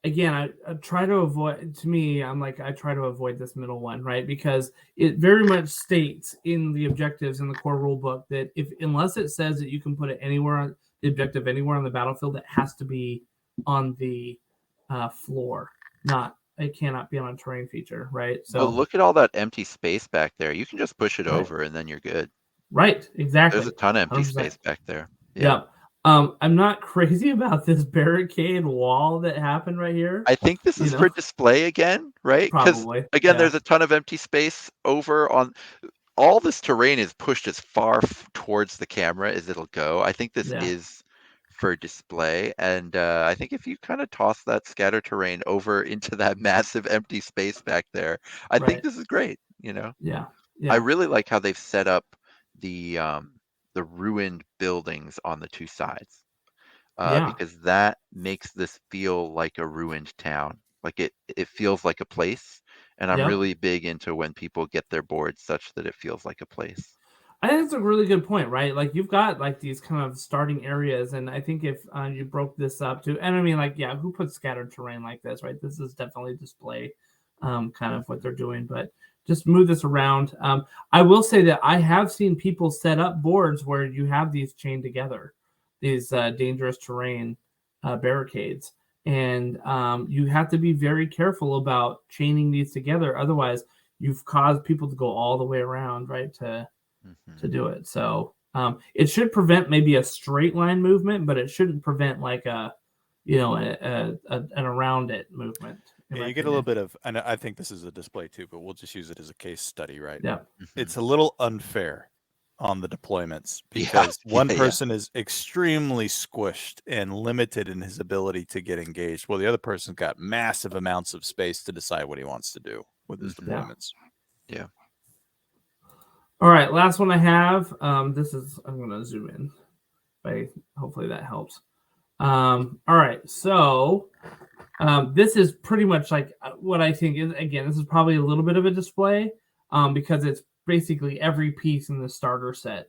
Again, I try to avoid. To me, I try to avoid this middle one, right? Because it very much states in the objectives in the core rule book that unless it says that you can put it anywhere on the objective anywhere on the battlefield, it has to be on the floor. It cannot be on a terrain feature, right? So look at all that empty space back there. You can just push it over and then you're good. Right, exactly. There's a ton of empty space back there. Yeah. I'm not crazy about this barricade wall that happened right here. I think this is for display again, right? Probably. Again, there's a ton of empty space over on all this terrain is pushed as far towards the camera as it'll go. I think this Yeah. is for display, and I think if you kind of toss that scatter terrain over into that massive empty space back there, I think Right. this is great. You know, Yeah. I Yeah. really like how they've set up the ruined buildings on the two sides, Yeah. because that makes this feel like a ruined town. Like it feels like a place, and I'm Yep. really big into when people get their boards such that it feels like a place. I think that's a really good point, right? Like you've got like these kind of starting areas, and I think if you broke this up to, and I mean, like, yeah, who puts scattered terrain like this, right? This is definitely display, kind of what they're doing, but just move this around. I will say that I have seen people set up boards where you have these chained together, these dangerous terrain barricades, and you have to be very careful about chaining these together. Otherwise, you've caused people to go all the way around, right? To do it. So it should prevent maybe a straight line movement, but it shouldn't prevent like a, an around it movement. Yeah, you get a little bit of, and I think this is a display too, but we'll just use it as a case study, right? Yeah. It's a little unfair on the deployments because one person is extremely squished and limited in his ability to get engaged, while the other person's got massive amounts of space to decide what he wants to do with his deployments. Yeah. All right, last one I have. I'm going to zoom in. Hopefully that helps. All right, so this is pretty much like what I think is, again, this is probably a little bit of a display because it's basically every piece in the starter set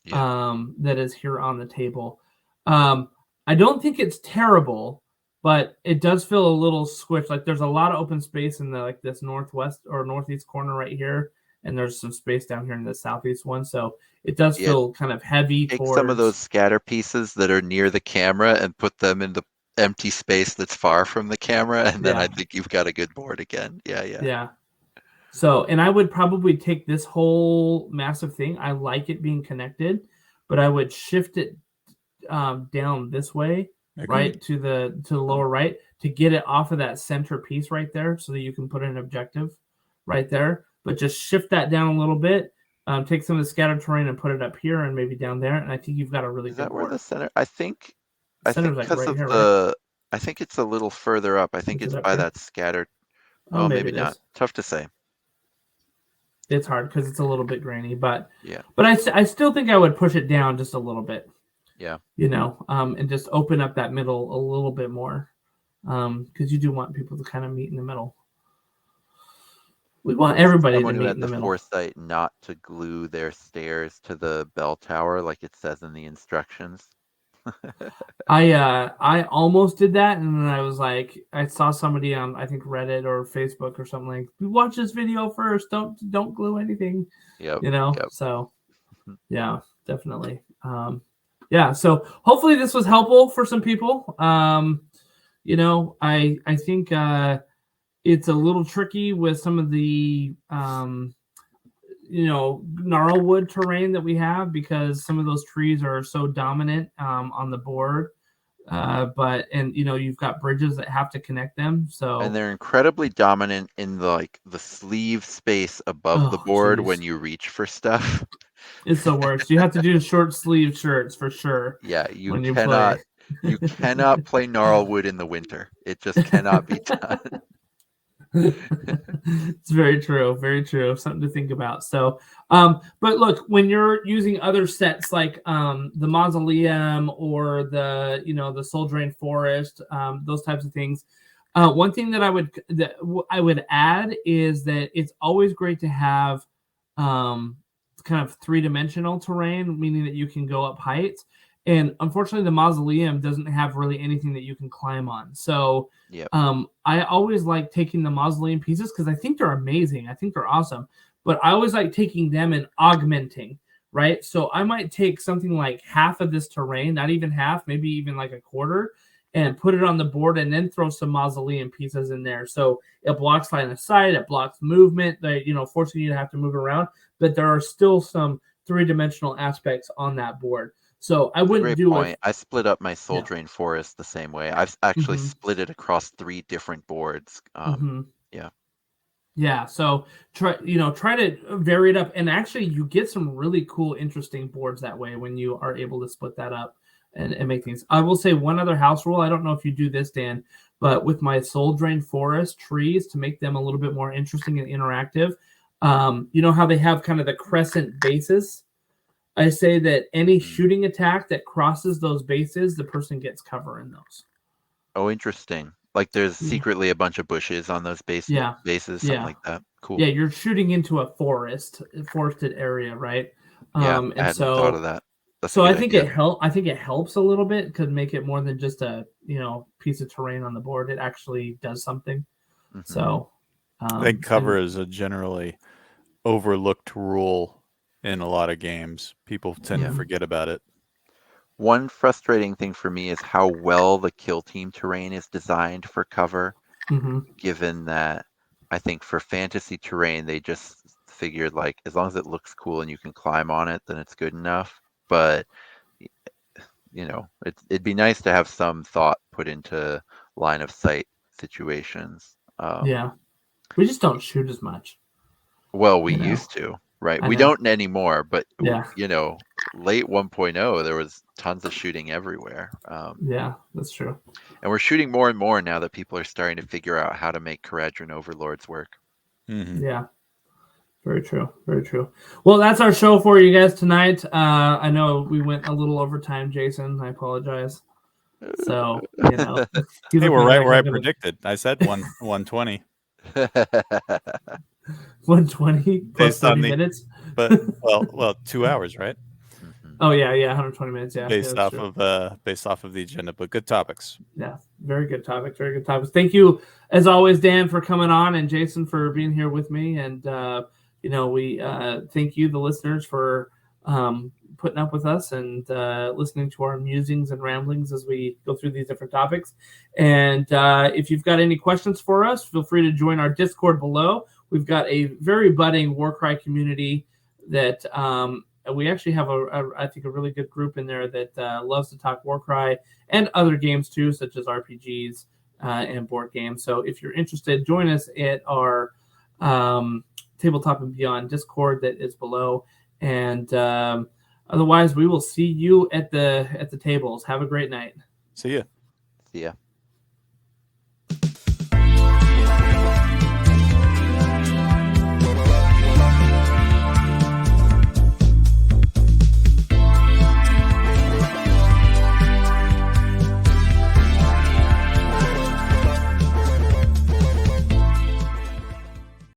that is here on the table. I don't think it's terrible, but it does feel a little squished. Like there's a lot of open space in this northwest or northeast corner right here. And there's some space down here in the southeast one. So it does feel kind of heavy. Take some of those scatter pieces that are near the camera and put them in the empty space that's far from the camera. And then I think you've got a good board again. Yeah. So, and I would probably take this whole massive thing. I like it being connected, but I would shift it down this way, right, to the lower right to get it off of that center piece right there so that you can put an objective right there. But just shift that down a little bit. Take some of the scattered terrain and put it up here and maybe down there. And I think you've got a really good board. Is that where the center? I think because right of here, the. Right? I think it's a little further up. I think it's by that scattered. Oh, maybe not. Tough to say. It's hard because it's a little bit grainy, but yeah. But I still think I would push it down just a little bit. Yeah. And just open up that middle a little bit more, because you do want people to kind of meet in the middle. We want everybody to meet in the middle. Someone who had the foresight not to glue their stairs to the bell tower like it says in the instructions. I almost did that, and then I was like, I saw somebody on, I think, Reddit or Facebook or something like, watch this video first. Don't glue anything. So yeah, definitely. So hopefully this was helpful for some people. I think it's a little tricky with some of the gnarlwood terrain that we have because some of those trees are so dominant on the board. But you've got bridges that have to connect them. And they're incredibly dominant in the sleeve space above the board when you reach for stuff. It's the worst. You have to do short sleeve shirts for sure. Yeah, you cannot play gnarlwood in the winter. It just cannot be done. It's very true. Very true. Something to think about. So, but look, when you're using other sets like the Mausoleum or the Soul Drain Forest, those types of things, one thing that I would add is that it's always great to have kind of three-dimensional terrain, meaning that you can go up heights. And unfortunately, the Mausoleum doesn't have really anything that you can climb on. So I always like taking the Mausoleum pieces because I think they're amazing. I think they're awesome. But I always like taking them and augmenting, right? So I might take something like half of this terrain, not even half, maybe even like a quarter, and put it on the board and then throw some Mausoleum pieces in there. So it blocks line of sight, it blocks movement, forcing you to have to move around. But there are still some three-dimensional aspects on that board. So I wouldn't do it. I split up my Soul Drain Forest the same way. I've actually split it across 3 different boards. Yeah, so try to vary it up, and actually you get some really cool, interesting boards that way when you are able to split that up and make things. I will say one other house rule. I don't know if you do this, Dan, but with my Soul Drain Forest trees, to make them a little bit more interesting and interactive, you know how they have kind of the crescent bases? I say that any shooting attack that crosses those bases, the person gets cover in those. Oh, interesting. Like there's Yeah. secretly a bunch of bushes on those bases, something Yeah. like that. Cool. Yeah, you're shooting into a forested area, right? Yeah, And I hadn't thought of that. That's a so good I think idea. I think it helps a little bit, could make it more than just a piece of terrain on the board. It actually does something. Mhm. So I think cover is a generally overlooked rule in a lot of games. People tend to forget about it. One frustrating thing for me is how well the kill team terrain is designed for cover, given that I think for fantasy terrain, they just figured like as long as it looks cool and you can climb on it, then it's good enough. But it'd be nice to have some thought put into line of sight situations. Yeah, we just don't shoot as much. Well, we used to, right? We don't anymore, but Yeah. late 1.0, there was tons of shooting everywhere. Yeah, that's true. And we're shooting more and more now that people are starting to figure out how to make Caradron Overlords work. Yeah. Very true. Very true. Well, that's our show for you guys tonight. I know we went a little over time, Jason. I apologize. So, hey, we're right where I predicted. I said 120. 120 plus 30 minutes. But well, 2 hours, right? Oh yeah, 120 minutes. Yeah, based off of the agenda, but good topics. Yeah, very good topics. Very good topics. Thank you, as always, Dan, for coming on, and Jason for being here with me. And we thank you, the listeners, for putting up with us and listening to our musings and ramblings as we go through these different topics. And if you've got any questions for us, feel free to join our Discord below. We've got a very budding Warcry community that we actually have I think a really good group in there that loves to talk Warcry and other games too, such as RPGs and board games. So if you're interested, join us at our Tabletop and Beyond Discord that is below. And otherwise, we will see you at the tables. Have a great night. See ya. See ya.